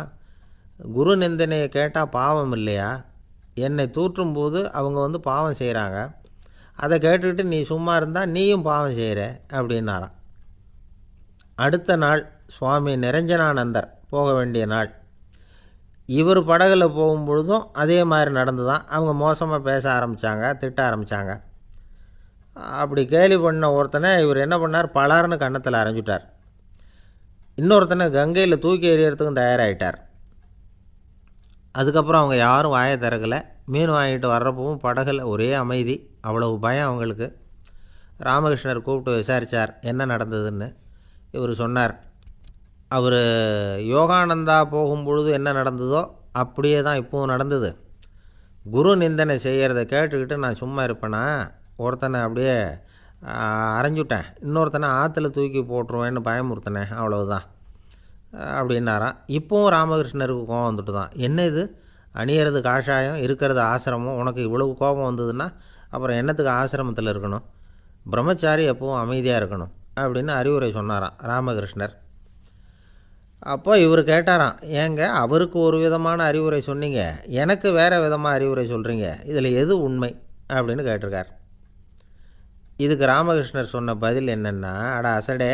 குரு நிந்தனையை கேட்டால் பாவம் இல்லையா? என்னை தூற்றும்போது அவங்க வந்து பாவம் செய்கிறாங்க, அதை கேட்டுக்கிட்டு நீ சும்மா இருந்தால் நீயும் பாவம் செய்கிற அப்படின்னாராம். அடுத்த நாள் சுவாமி நிரஞ்சனானந்தர் போக வேண்டிய நாள். இவர் படகுல போகும்பொழுதும் அதே மாதிரி நடந்து தான். அவங்க மோசமாக பேச ஆரம்பித்தாங்க, திட்ட ஆரம்பித்தாங்க. அப்படி கேலி பண்ண ஒருத்தனை இவர் என்ன பண்ணார், பலார்னு கன்னத்தில் அரைஞ்சிட்டார். இன்னொருத்தனை கங்கையில் தூக்கி எறியறதுக்கும் தயாராகிட்டார். அதுக்கப்புறம் அவங்க யாரும் வாயை திறக்கலை. மீன் வாங்கிட்டு வர்றப்பவும் படகுல ஒரே அமைதி, அவ்வளவு பயம் அவங்களுக்கு. ராமகிருஷ்ணர் கூப்பிட்டு விசாரித்தார் என்ன நடந்ததுன்னு. இவர் சொன்னார், அவர் யோகானந்தா போகும்பொழுது என்ன நடந்ததோ அப்படியே தான் இப்போவும் நடந்தது. குரு நிந்தனை செய்கிறத கேட்டுக்கிட்டு நான் சும்மா இருப்பேனா, ஒருத்தனை அப்படியே அரைஞ்சுட்டேன், இன்னொருத்தனை ஆற்றுல தூக்கி போட்டுருவேன்னு பயமுறுத்தினேன், அவ்வளவுதான் அப்படின்னாராம். இப்போவும் ராமகிருஷ்ணருக்கு கோபம் வந்துட்டு தான். என்ன இது, அணியறது காஷாயம், இருக்கிறது ஆசிரமம், உனக்கு இவ்வளவு கோபம் வந்ததுன்னா அப்புறம் என்னத்துக்கு ஆசிரமத்தில் இருக்கணும், பிரம்மச்சாரி எப்பவும் அமைதியாக இருக்கணும் அப்படின்னு அறிவுரை சொன்னாராம் ராமகிருஷ்ணர். அப்போ இவர் கேட்டாராம், ஏங்க அவருக்கு ஒரு விதமான அறிவுரை சொன்னீங்க, எனக்கு வேறு விதமாக அறிவுரை சொல்கிறீங்க, இதில் எது உண்மை அப்படின்னு கேட்டிருக்கார். இதுக்கு ராமகிருஷ்ணர் சொன்ன பதில் என்னென்னா, அட அசடே,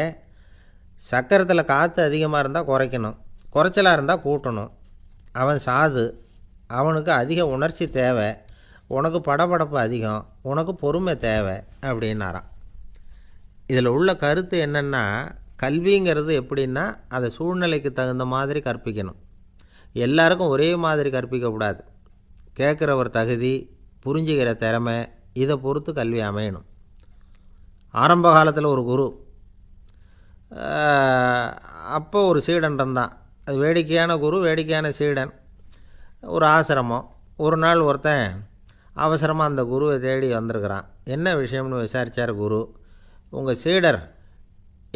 சக்கரத்தில் காற்று அதிகமாக இருந்தால் குறைக்கணும், குறைச்சலாக இருந்தால் கூட்டணும். அவன் சாது, அவனுக்கு அதிக உணர்ச்சி தேவை, உனக்கு படபடப்பு அதிகம், உனக்கு பொறுமை தேவை அப்படின்னாராம். இதில் உள்ள கருத்து என்னென்னா, கல்விங்கிறது எப்படின்னா அதை சூழ்நிலைக்கு தகுந்த மாதிரி கற்பிக்கணும். எல்லாருக்கும் ஒரே மாதிரி கற்பிக்கக்கூடாது. கேட்குறவர் தகுதி, புரிஞ்சுக்கிற திறமை, இதை பொறுத்து கல்வி அமையணும். ஆரம்ப காலத்தில் ஒரு குரு, அப்போ ஒரு சீடன் இருந்தான். அது வேடிக்கையான குரு, வேடிக்கையான சீடன். ஒரு ஆசிரமம். ஒரு நாள் ஒருத்தன் அவசரமாக அந்த குருவை தேடி வந்திருக்கிறான். என்ன விஷயம்னு விசாரித்தார் குரு. உங்கள் சீடர்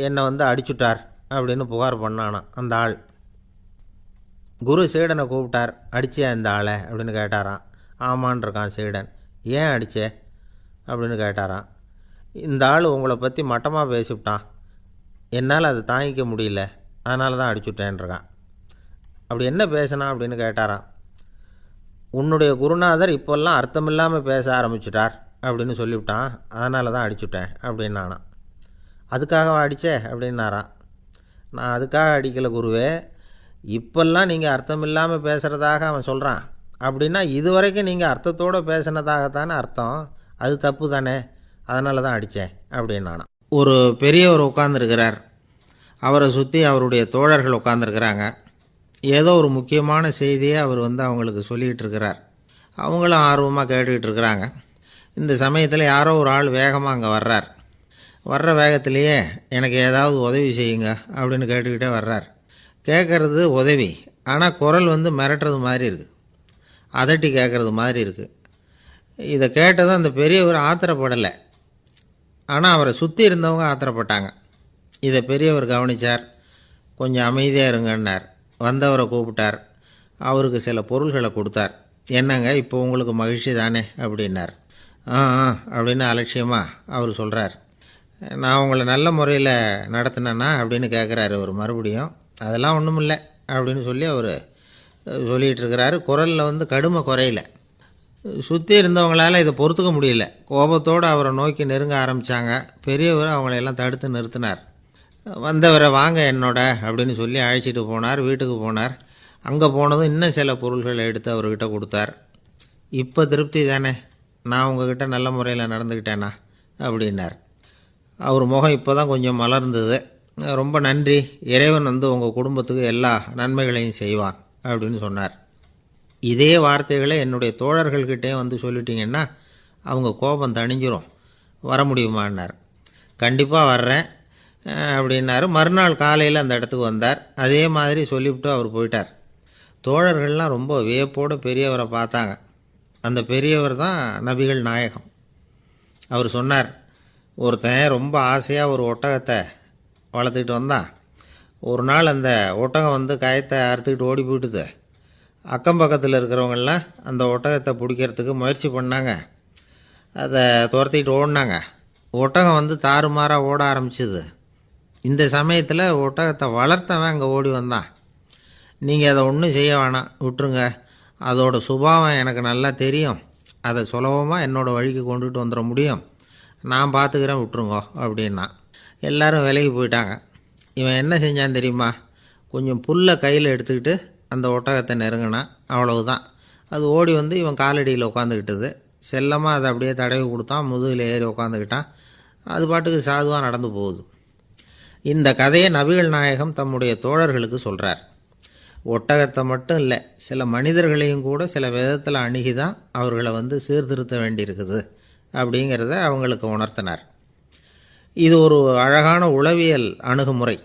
என்னை வந்து அடிச்சுட்டார் அப்படின்னு புகார் பண்ணானான் அந்த ஆள். குரு சீடனை கூப்பிட்டார். அடிச்சியா இந்த ஆளை அப்படின்னு கேட்டாரான். ஆமான் இருக்கான் சீடன். ஏன் அடித்தே அப்படின்னு கேட்டாரான். இந்த ஆள் உங்களை பற்றி மட்டமாக பேசிவிட்டான், என்னால் அதை தாங்கிக்க முடியல, அதனால தான் அடிச்சுட்டேன்ருக்கான். அப்படி என்ன பேசினான் அப்படின்னு கேட்டாரான். உன்னுடைய குருநாதர் இப்போல்லாம் அர்த்தமில்லாமல் பேச ஆரம்பிச்சிட்டார் அப்படின்னு சொல்லிவிட்டான், அதனால தான் அடிச்சுட்டேன் அப்படின்னானான். அதுக்காக அடித்தே அப்படின்னாரான். நான் அதுக்காக அடிக்கலை குருவே, இப்போல்லாம் நீங்கள் அர்த்தம் இல்லாமல் பேசுகிறதாக அவன் சொல்கிறான், அப்படின்னா இது வரைக்கும் நீங்கள் அர்த்தத்தோடு பேசினதாகத்தானே அர்த்தம், அது தப்பு தானே, அதனால தான் அடித்தேன் அப்படின்னானான். ஒரு பெரியவர் உட்கார்ந்துருக்கிறார். அவரை சுற்றி அவருடைய தோழர்கள் உட்காந்துருக்கிறாங்க. ஏதோ ஒரு முக்கியமான செய்தியை அவர் வந்து அவங்களுக்கு சொல்லிகிட்டு இருக்கிறார். அவங்களும் ஆர்வமாக கேட்டுக்கிட்டு இருக்கிறாங்க. இந்த சமயத்தில் யாரோ ஒரு ஆள் வேகமாக அங்கே வர்றார். வர்ற வேகத்திலேயே எனக்கு ஏதாவது உதவி செய்யுங்க அப்படின்னு கேட்டுக்கிட்டே வர்றார். கேட்குறது உதவி, ஆனால் குரல் வந்து மிரட்டுறது மாதிரி இருக்குது, அதட்டி கேட்குறது மாதிரி இருக்குது. இதை கேட்டதும் அந்த பெரியவர் ஆத்திரப்படலை, ஆனால் அவரை சுற்றி இருந்தவங்க ஆத்திரப்பட்டாங்க. இதை பெரியவர் கவனித்தார். கொஞ்சம் அமைதியாக இருங்கன்னார். வந்தவரை கூப்பிட்டார். அவருக்கு சில பொருள்களை கொடுத்தார். என்னங்க இப்போ உங்களுக்கு மகிழ்ச்சி தானே அப்படின்னார். ஆ அப்படின்னு அலட்சியமாக அவர் சொல்கிறார். நான் உங்களை நல்ல முறையில் நடத்தினேன்னா அப்படின்னு கேட்குறாரு அவர் மறுபடியும். அதெல்லாம் ஒன்றும் இல்லை அப்படின்னு சொல்லி அவர் சொல்லிகிட்டு இருக்கிறாரு. குரலில் வந்து கடுமை குறையில. சுற்றி இருந்தவங்களால் இதை பொறுத்துக்க முடியல. கோபத்தோடு அவரை நோக்கி நெருங்க ஆரம்பித்தாங்க. பெரியவர் அவங்களையெல்லாம் தடுத்து நிறுத்தினார். வந்தவரை வாங்க என்னோட அப்படின்னு சொல்லி அழைச்சிட்டு போனார். வீட்டுக்கு போனார். அங்கே போனதும் இன்னும் சில பொருள்களை எடுத்து அவர்கிட்ட கொடுத்தார். இப்போ திருப்தி தானே, நான் உங்ககிட்ட நல்ல முறையில் நடந்துக்கிட்டேனா அப்படின்னார். அவர் முகம் இப்போ தான் கொஞ்சம் மலர்ந்தது. ரொம்ப நன்றி, இறைவன் வந்து உங்கள் குடும்பத்துக்கு எல்லா நன்மைகளையும் செய்வான் அப்படின்னு சொன்னார். இதே வார்த்தைகளை என்னுடைய தோழர்கள்கிட்டே வந்து சொல்லிட்டீங்கன்னா அவங்க கோபம் தணிஞ்சிரும், வர முடியுமான்னார். கண்டிப்பாக வர்றேன் அப்படின்னாரு. மறுநாள் காலையில் அந்த இடத்துக்கு வந்தார். அதே மாதிரி சொல்லிவிட்டு அவர் போயிட்டார். தோழர்கள்லாம் ரொம்ப வியப்போடு பெரியவரை பார்த்தாங்க. அந்த பெரியவர் தான் நபிகள் நாயகம். அவர் சொன்னார், ஒருத்தன் ரொம்ப ஆசையாக ஒரு ஒட்டகத்தை வளர்த்துக்கிட்டு வந்தான். ஒரு நாள் அந்த ஒட்டகம் வந்து கயத்தை அறுத்துக்கிட்டு ஓடி போயிட்டுது. அக்கம் பக்கத்தில் இருக்கிறவங்கெல்லாம் அந்த ஒட்டகத்தை பிடிக்கிறதுக்கு முயற்சி பண்ணாங்க. அதை துரத்திக்கிட்டு ஓடினாங்க. ஒட்டகம் வந்து தாறுமாறாக ஓட ஆரம்பிச்சிது. இந்த சமயத்தில் ஒட்டகத்தை வளர்த்தவன் அங்கே ஓடி வந்தான். நீங்கள் அதை ஒன்றும் செய்ய வேணாம், விட்டுருங்க. அதோட சுபாவம் எனக்கு நல்லா தெரியும். அதை சுலபமாக என்னோடய வழிக்கு கொண்டுட்டு வந்துட முடியும். நான் பார்த்துக்கிறேன், விட்டுருங்கோ அப்படின்னா. எல்லோரும் விலைக்கு போயிட்டாங்க. இவன் என்ன செஞ்சான் தெரியுமா? கொஞ்சம் புல்லை கையில் எடுத்துக்கிட்டு அந்த ஒட்டகத்தை நெருங்கினான். அவ்வளவுதான். அது ஓடி வந்து இவன் காலடியில் உட்காந்துக்கிட்டது. செல்லமாக அதை அப்படியே தடவி கொடுத்தான். முதுகில் ஏறி உட்காந்துக்கிட்டான். அது பாட்டுக்கு சாதுவாக நடந்து போகுது. இந்த கதையை நபிகள் நாயகம் தம்முடைய தோழர்களுக்கு சொல்கிறார். ஒட்டகத்தை மட்டும் இல்லை, சில மனிதர்களையும் கூட சில விதத்தில் அணுகி தான் அவர்களை வந்து சீர்திருத்த வேண்டியிருக்குது அப்படிங்கிறத அவங்களுக்கு உணர்த்தினார். இது ஒரு அழகான உளவியல் அணுகுமுறை.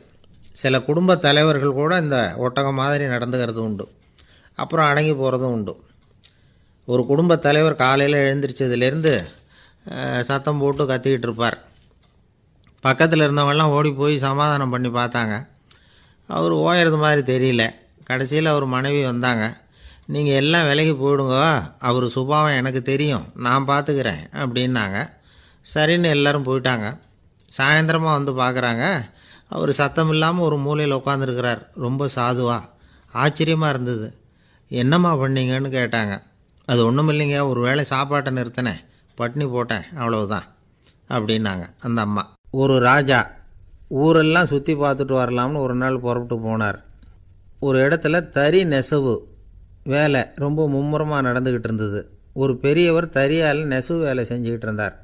சில குடும்ப தலைவர்கள் கூட இந்த ஒட்டகம் மாதிரி நடந்துக்கிறது உண்டு. அப்புறம் அடங்கி போகிறதும் உண்டு. ஒரு குடும்ப தலைவர் காலையில் எழுந்திரிச்சதுலேருந்து சத்தம் போட்டு கத்திக்கிட்டு இருப்பார். பக்கத்தில் இருந்தவங்கெல்லாம் ஓடி போய் சமாதானம் பண்ணி பார்த்தாங்க. அவர் ஓயறது மாதிரி தெரியல. கடைசியில் அவர் மனைவி வந்தாங்க. நீங்கள் எல்லாம் விலைக்கு போயிடுங்க, அவர் சுபாவம் எனக்கு தெரியும், நான் பார்த்துக்கிறேன் அப்படின்னாங்க. சரின்னு எல்லோரும் போயிட்டாங்க. சாயந்தரமாக வந்து பார்க்குறாங்க, அவர் சத்தம் இல்லாமல் ஒரு மூலையில் உட்காந்துருக்கிறார். ரொம்ப சாதுவா. ஆச்சரியமாக இருந்தது. என்னம்மா பண்ணீங்கன்னு கேட்டாங்க. அது ஒன்றும் இல்லைங்க, ஒரு வேளை சாப்பாட்டை நிறுத்தினேன், பட்னி போட்டேன், அவ்வளவுதான் அப்படின்னாங்க அந்த அம்மா. ஒரு ராஜா ஊரெல்லாம் சுற்றி பார்த்துட்டு வரலாம்னு ஒரு நாள் புறப்பட்டு போனார். ஒரு இடத்துல தறி நெசவு வேலை ரொம்ப மும்முரமாக நடந்துக்கிட்டு இருந்தது. ஒரு பெரியவர் தறியால் நெசவு வேலை செஞ்சுக்கிட்டு இருந்தார்.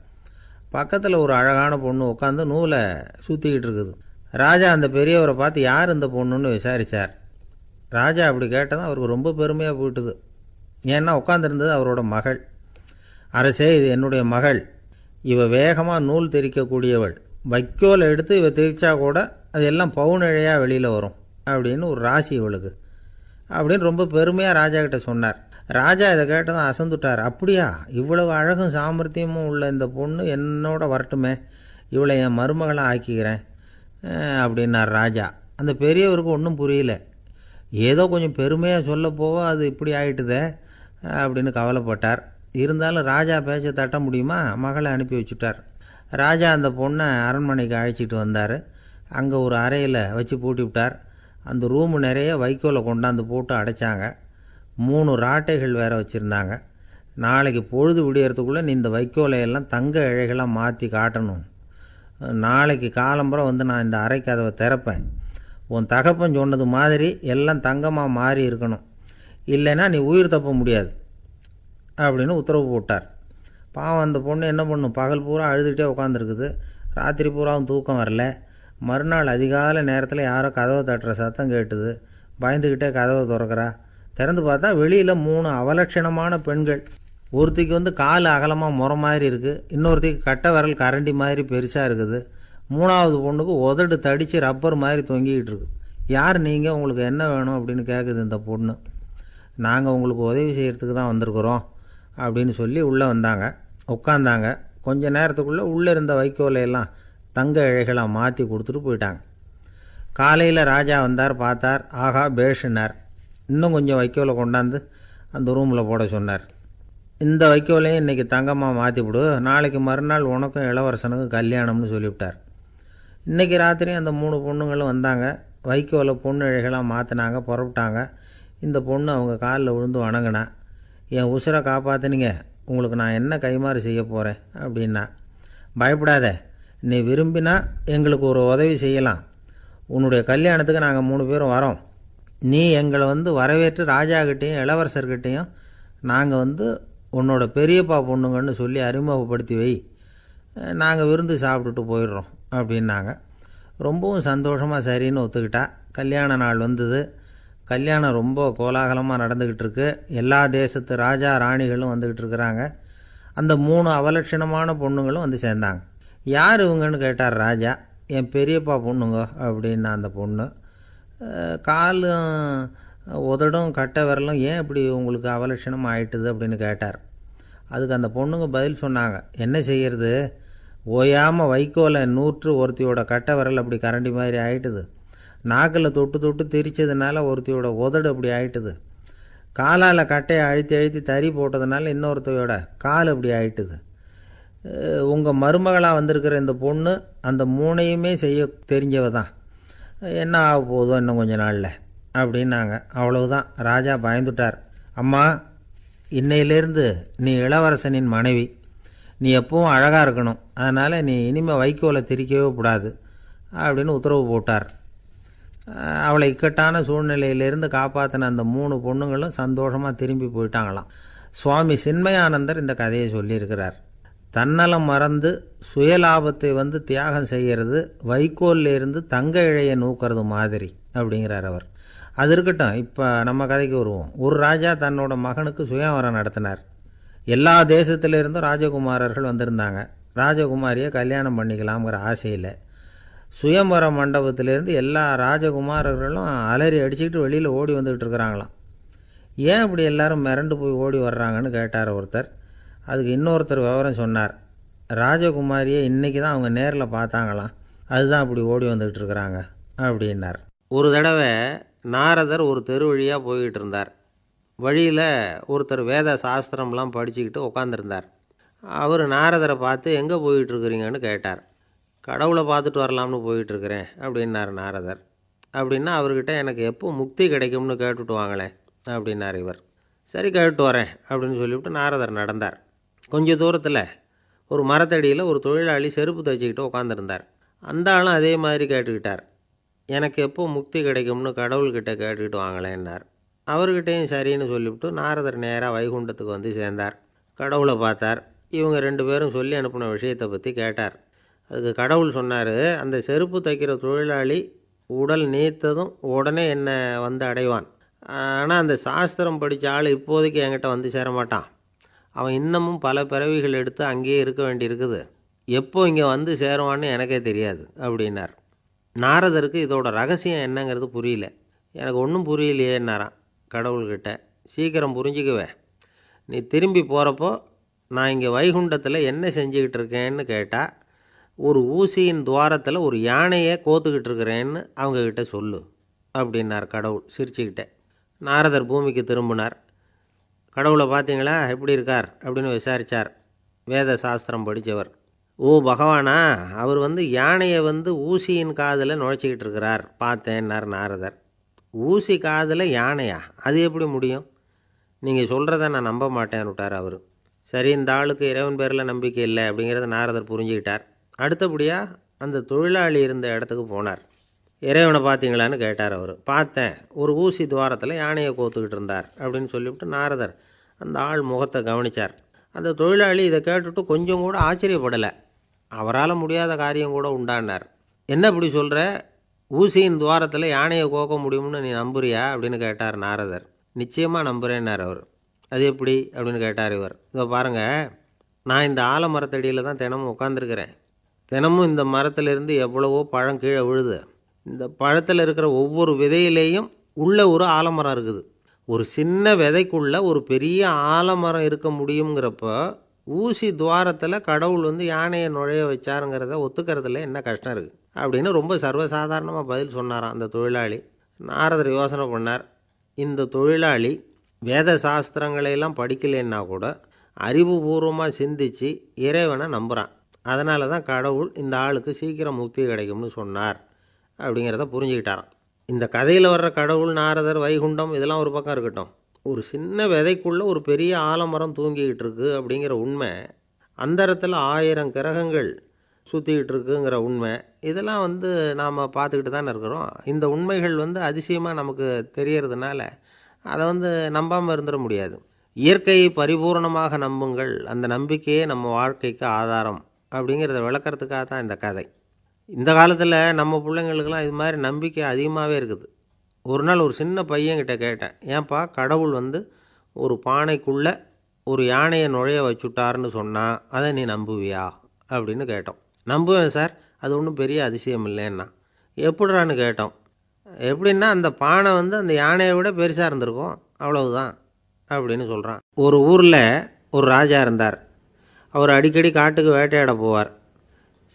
பக்கத்தில் ஒரு அழகான பொண்ணு உட்காந்து நூலை சுற்றிக்கிட்டு இருக்குது. ராஜா அந்த பெரியவரை பார்த்து யார் இந்த பொண்ணுன்னு விசாரித்தார். ராஜா அப்படி கேட்டதும் அவருக்கு ரொம்ப பெருமையாக போயிட்டுது. ஏன்னா உட்காந்துருந்தது அவரோட மகள். அரசே, இது என்னுடைய மகள். இவ வேகமாக நூல் திரிக்கக்கூடியவள். வைக்கோலை எடுத்து இவ திரிச்சா கூட அது எல்லாம் பவுனிழையாக வெளியில் வரும் அப்படின்னு ஒரு ராசி இவளுக்கு அப்படின்னு ரொம்ப பெருமையாக ராஜா கிட்ட சொன்னார். ராஜா இதை கேட்டதும் அசந்துட்டார். அப்படியா, இவ்வளவு அழகும் சாமர்த்தியமும் உள்ள இந்த பொண்ணு என்னோட வரட்டுமே, இவளை என் மருமகளாக ஆக்கிக்கிறேன் அப்படின்னார் ராஜா. அந்த பெரியவருக்கு ஒன்றும் புரியல. ஏதோ கொஞ்சம் பெருமையாக சொல்ல போக அது இப்படி ஆகிட்டுதே அப்படின்னு கவலைப்பட்டார். இருந்தாலும் ராஜா பேச்ச தட்ட முடியுமா? மகளை அனுப்பி வச்சுட்டார். ராஜா அந்த பொண்ணை அரண்மனைக்கு அழைச்சிட்டு வந்தார். அங்கே ஒரு அறையில் வச்சு பூட்டி விட்டார். அந்த ரூமு நிறைய வைக்கோலை கொண்டாந்து போட்டு அடைச்சாங்க. 3 ராட்டைகள் வேறு வச்சுருந்தாங்க. நாளைக்கு பொழுது விடியறதுக்குள்ளே நீ இந்த வைக்கோலையெல்லாம் தங்க இழைகளாக மாற்றி காட்டணும். நாளைக்கு காலம்புறம் வந்து நான் இந்த அறை கதவை திறப்பேன். உன் தகப்பன் சொன்னது மாதிரி எல்லாம் தங்கமாக மாறி இருக்கணும், இல்லைன்னா நீ உயிர் தப்ப முடியாது அப்படின்னு உத்தரவு போட்டார். பாவம் அந்த பொண்ணு என்ன பண்ணும், பகல் பூரா அழுதுகிட்டே உட்காந்துருக்குது. ராத்திரி பூராவும் தூக்கம் வரல. மறுநாள் அதிகாலை நேரத்தில் யாரோ கதவை தட்டுற சத்தம் கேட்டுது. பயந்துக்கிட்டே கதவை திறக்கிறா. திறந்து பார்த்தா வெளியில் 3 அவலட்சணமான பெண்கள். ஒருத்திக்கு வந்து கால் அகலமாக முறை மாதிரி இருக்குது, இன்னொருத்திக்கு கட்டை விரல் கரண்டி மாதிரி பெருசாக இருக்குது, 3ஆவது பொண்ணுக்கு உதடு தடித்து ரப்பர் மாதிரி தொங்கிக்கிட்டு இருக்கு. யார் நீங்கள், உங்களுக்கு என்ன வேணும் அப்படின்னு கேட்குது இந்த பொண்ணு. நாங்கள் உங்களுக்கு உதவி செய்கிறதுக்கு தான் வந்திருக்கிறோம் அப்படின்னு சொல்லி உள்ளே வந்தாங்க. உட்காந்தாங்க. கொஞ்ச நேரத்துக்குள்ளே உள்ளே இருந்த வைக்கோலையெல்லாம் தங்க இழைகளாக மாற்றி கொடுத்துட்டு போயிட்டாங்க. காலையில் ராஜா வந்தார், பார்த்தார். ஆகா பேஷுனார். இன்னும் கொஞ்சம் வைக்கோலை கொண்டாந்து அந்த ரூமில் போட சொன்னார். இந்த வைக்கோலையும் இன்றைக்கி தங்கமாக மாற்றிவிடு, நாளைக்கு மறுநாள் உனக்கும் இளவரசனுக்கும் கல்யாணம்னு சொல்லிவிட்டார். இன்றைக்கி ராத்திரி அந்த 3 பொண்ணுங்களும் வந்தாங்க. வைக்கோலை பொண்ணு இழைகளாக மாற்றினாங்க, புறப்பட்டாங்க. இந்த பொண்ணு அவங்க காலில் விழுந்து வணங்கினா. என் உசுரை காப்பாற்றினீங்க, உங்களுக்கு நான் என்ன கைமாறு செய்ய போகிறேன் அப்படின்னா. பயப்படாத, நீ விரும்பினா எங்களுக்கு ஒரு உதவி செய்யலாம். உன்னுடைய கல்யாணத்துக்கு நாங்கள் 3 பேரும் வரோம். நீ எங்களை வந்து வரவேற்று ராஜாக்கிட்டேயும் இளவரசர்கிட்டையும் நாங்கள் வந்து உன்னோட பெரியப்பா பொண்ணுங்கன்னு சொல்லி அறிமுகப்படுத்தி வை, நாங்கள் விருந்து சாப்பிட்டுட்டு போயிடுறோம் அப்படின்னாங்க. ரொம்பவும் சந்தோஷமாக சரின்னு ஒத்துக்கிட்டா. கல்யாண நாள் வந்தது. கல்யாணம் ரொம்ப கோலாகலமாக நடந்துக்கிட்டு இருக்கு. எல்லா தேசத்து ராஜா ராணிகளும் வந்துக்கிட்டு இருக்கிறாங்க. அந்த 3 அவலட்சணமான பொண்ணுங்களும் வந்து சேர்ந்தாங்க. யார் இவங்கன்னு கேட்டார் ராஜா. என் பெரியப்பா பொண்ணுங்க அப்படின்னா அந்த பொண்ணு. காலும் உதடும் கட்டை விரலும் ஏன் இப்படி உங்களுக்கு அவலட்சணம் ஆயிட்டுது அப்படின்னு கேட்டார். அதுக்கு அந்த பொண்ணுங்க பதில் சொன்னாங்க. என்ன செய்கிறது, ஓயாமல் வைக்கோலை நூற்று ஒருத்தியோட கட்டை விரல் அப்படி கரண்டி மாதிரி ஆயிட்டுது. நாக்கில் தொட்டு தொட்டு திரிச்சதுனால ஒருத்தியோட உதடு அப்படி ஆயிட்டுது. காலால் கட்டையை அழுத்தி அழுத்தி தறி போட்டதுனால இன்னொருத்தையோட கால் அப்படி ஆயிட்டுது. உங்கள் மருமகளாக வந்திருக்கிற இந்த பொண்ணு அந்த 3ஐயுமே செய்ய தெரிஞ்சவ தான். என்ன ஆக போதும் இன்னும் கொஞ்ச நாளில் அப்படின்னாங்க. அவ்வளவுதான், ராஜா பயந்துட்டார். அம்மா, இன்னையிலேருந்து நீ இளவரசனின் மனைவி, நீ எப்பவும் அழகாக இருக்கணும், அதனால் நீ இனிமேல் வைக்கோலை திரிக்கவே கூடாது அப்படின்னு உத்தரவு போட்டார். அவளை இக்கட்டான சூழ்நிலையிலேருந்து காப்பாற்றின அந்த 3 பொண்ணுங்களும் சந்தோஷமாக திரும்பி போயிட்டாங்களாம். சுவாமி சின்மயானந்தர் இந்த கதையை சொல்லியிருக்கிறார். தன்னலம் மறந்து சுயலாபத்தை தியாகம் செய்கிறது வைக்கோல்லேருந்து தங்க இழையை நூக்கிறது மாதிரி அப்படிங்கிறார் அவர். அது இருக்கட்டும், இப்போ நம்ம கதைக்கு வருவோம். ஒரு ராஜா தன்னோட மகனுக்கு சுயவரம் நடத்தினார். எல்லா தேசத்திலிருந்தும் ராஜகுமாரர்கள் வந்திருந்தாங்க. ராஜகுமாரியை கல்யாணம் பண்ணிக்கலாம்ங்கிற ஆசையில் சுயம்பர மண்டபத்திலேருந்து எல்லா ராஜகுமாரர்களும் அலறி அடிச்சுக்கிட்டு வெளியில் ஓடி வந்துக்கிட்டு இருக்கிறாங்களாம். ஏன் இப்படி எல்லாரும் மிரண்டு போய் ஓடி வர்றாங்கன்னு கேட்டார் ஒருத்தர். அதுக்கு இன்னொருத்தர் விவரம் சொன்னார். ராஜகுமாரியை இன்றைக்கி தான் அவங்க நேரில் பார்த்தாங்களாம், அதுதான் அப்படி ஓடி வந்துக்கிட்டு இருக்கிறாங்க அப்படின்னார். ஒரு தடவை நாரதர் ஒரு தெரு வழியாக போய்கிட்டு இருந்தார். வழியில் ஒருத்தர் வேத சாஸ்திரம்லாம் படிச்சுக்கிட்டு உட்காந்துருந்தார். அவர் நாரதரை பார்த்து எங்கே போயிட்டுருக்குறீங்கன்னு கேட்டார். கடவுளை பார்த்துட்டு வரலாம்னு போயிட்டுருக்கிறேன் அப்படின்னார் நாரதர். அப்படின்னா அவர்கிட்ட எனக்கு எப்போ முக்தி கிடைக்கும்னு கேட்டுட்டு வாங்களேன் அப்படின்னார் இவர். சரி, கேட்டு வரேன் அப்படின்னு சொல்லிவிட்டு நாரதர் நடந்தார். கொஞ்சம் தூரத்தில் ஒரு மரத்தடியில் ஒரு தொழிலாளி செருப்பு தைச்சிக்கிட்டு உட்காந்துருந்தார். அந்த ஆளும் அதே மாதிரி கேட்டுக்கிட்டார். எனக்கு எப்போ முக்தி கிடைக்கும்னு கடவுள்கிட்ட கேட்டுக்கிட்டு வாங்களேன்னார். அவர்கிட்டையும் சரின்னு சொல்லிவிட்டு நாரதர் நேராக வைகுண்டத்துக்கு சேர்ந்தார். கடவுளை பார்த்தார். இவங்க 2 பேரும் சொல்லி அனுப்பின விஷயத்தை பற்றி கேட்டார். அதுக்கு கடவுள் சொன்னார், அந்த செருப்பு தைக்கிற தொழிலாளி உடல் நீத்ததும் உடனே என்னை அடைவான். ஆனால் அந்த சாஸ்திரம் படித்த ஆள் இப்போதைக்கு என்கிட்ட சேர மாட்டான். அவன் இன்னமும் பல பிறவிகள் எடுத்து அங்கேயே இருக்க வேண்டியிருக்குது. எப்போ இங்கே சேருவான்னு எனக்கே தெரியாது அப்படின்னார். நாரதருக்கு இதோட ரகசியம் என்னங்கிறது புரியல. எனக்கு ஒன்றும் புரியலையேன்னாரான் கடவுள்கிட்ட. சீக்கிரம் புரிஞ்சுக்குவேன், நீ திரும்பி போகிறப்போ நான் இங்கே வைகுண்டத்தில் என்ன செஞ்சுக்கிட்டு இருக்கேன்னு கேட்டால், ஒரு ஊசியின் துவாரத்தில் ஒரு யானையை கோத்துக்கிட்டு இருக்கிறேன்னு அவங்கக்கிட்ட சொல்லு அப்படின்னார் கடவுள் சிரிச்சுக்கிட்டே. நாரதர் பூமிக்கு திரும்பினார். கடவுளை பார்த்தீங்களா, எப்படி இருக்கார் அப்படின்னு விசாரித்தார். வேத சாஸ்திரம் படித்தவர். ஓ பகவானா, அவர் யானையை ஊசியின் காதில் நுழைச்சிக்கிட்டு இருக்கிறார் பார்த்தேன்னார் நாரதர். ஊசி காதில் யானையா, அது எப்படி முடியும்? நீங்கள் சொல்கிறத நான் நம்ப மாட்டேன்னு விட்டார் அவர். சரி, இந்த ஆளுக்கு இறைவன் பேரில் நம்பிக்கை இல்லை அப்படிங்கிறத நாரதர் புரிஞ்சுக்கிட்டார். அடுத்தபடியாக அந்த தொழிலாளி இருந்த இடத்துக்கு போனார். இறைவனை பார்த்தீங்களான்னு கேட்டார் அவர். பார்த்தேன், ஒரு ஊசி துவாரத்தில் யானையை கோத்துக்கிட்டு இருந்தார் அப்படின்னு சொல்லிவிட்டு நாரதர் அந்த ஆள் முகத்தை கவனித்தார். அந்த தொழிலாளி இதை கேட்டுட்டு கொஞ்சம் கூட ஆச்சரியப்படலை. அவரால் முடியாத காரியம் கூட உண்டானார். என்ன இப்படி சொல்கிற, ஊசியின் துவாரத்தில் யானையை கோக்க முடியும்னு நீ நம்புறியா அப்படின்னு கேட்டார் நாரதர். நிச்சயமாக நம்புகிறேன்னார் அவர். அது எப்படி அப்படின்னு கேட்டார் இவர். இதோ பாருங்கள், நான் இந்த ஆலமரத்தடியில் தான் தினமும் உட்காந்துருக்கிறேன். தினமும் இந்த மரத்திலிருந்து எவ்வளவோ பழம் கீழே விழுது. இந்த பழத்தில் இருக்கிற ஒவ்வொரு விதையிலேயும் உள்ள ஒரு ஆலமரம் இருக்குது. ஒரு சின்ன விதைக்குள்ளே ஒரு பெரிய ஆலமரம் இருக்க முடியுங்கிறப்போ ஊசி துவாரத்தில் கடவுள் யானையை நுழைய வச்சாருங்கிறத ஒத்துக்கிறதுல என்ன கஷ்டம் இருக்குது அப்படின்னு ரொம்ப சர்வசாதாரணமாக பதில் சொன்னாராம் அந்த தொழிலாளி. நாரதர் யோசனை பண்ணார். இந்த தொழிலாளி வேத சாஸ்திரங்களையெல்லாம் படிக்கலைன்னா கூட அறிவுபூர்வமாக சிந்தித்து இறைவனை நம்புகிறான். அதனால தான் கடவுள் இந்த ஆளுக்கு சீக்கிரம் முக்தி கிடைக்கும்னு சொன்னார் அப்படிங்கிறத புரிஞ்சுக்கிட்டாராம். இந்த கதையில் வர்ற கடவுள், நாரதர், வைகுண்டம் இதெல்லாம் ஒரு பக்கம் இருக்கட்டும், ஒரு சின்ன விதைக்குள்ளே ஒரு பெரிய ஆலமரம் தூங்கிக்கிட்டு இருக்கு அப்படிங்கிற உண்மை, அந்தரத்தில் 1000 கிரகங்கள் சுற்றிக்கிட்டு இருக்குங்கிற உண்மை, இதெல்லாம் நாம் பார்த்துக்கிட்டு தானே இருக்கிறோம். இந்த உண்மைகள் அதிசயமாக நமக்கு தெரியறதுனால அதை நம்பாமல் இருந்துட முடியாது. இயற்கையை பரிபூர்ணமாக நம்புங்கள், அந்த நம்பிக்கையே நம்ம வாழ்க்கைக்கு ஆதாரம் அப்படிங்கிறத விளக்கறதுக்காக தான் இந்த கதை. இந்த காலத்தில் நம்ம பிள்ளைங்களுக்கெல்லாம் இது மாதிரி நம்பிக்கை அதிகமாகவே இருக்குது. ஒரு நாள் ஒரு சின்ன பையன்கிட்ட கேட்டேன், ஏன்பா கடவுள் ஒரு பானைக்குள்ளே ஒரு யானையை நுழைய வச்சுட்டாருன்னு சொன்னால் அதை நீ நம்புவியா அப்படின்னு கேட்டோம். நம்புவேன் சார், அது ஒன்றும் பெரிய அதிசயம் இல்லைன்னா. எப்படிறான்னு கேட்டோம். எப்படின்னா அந்த பானை அந்த யானையை விட பெருசாக இருந்திருக்கும், அவ்வளவுதான் அப்படின்னு சொல்கிறான். ஒரு ஊரில் ஒரு ராஜா இருந்தார். அவர் அடிக்கடி காட்டுக்கு வேட்டையாட போவார்.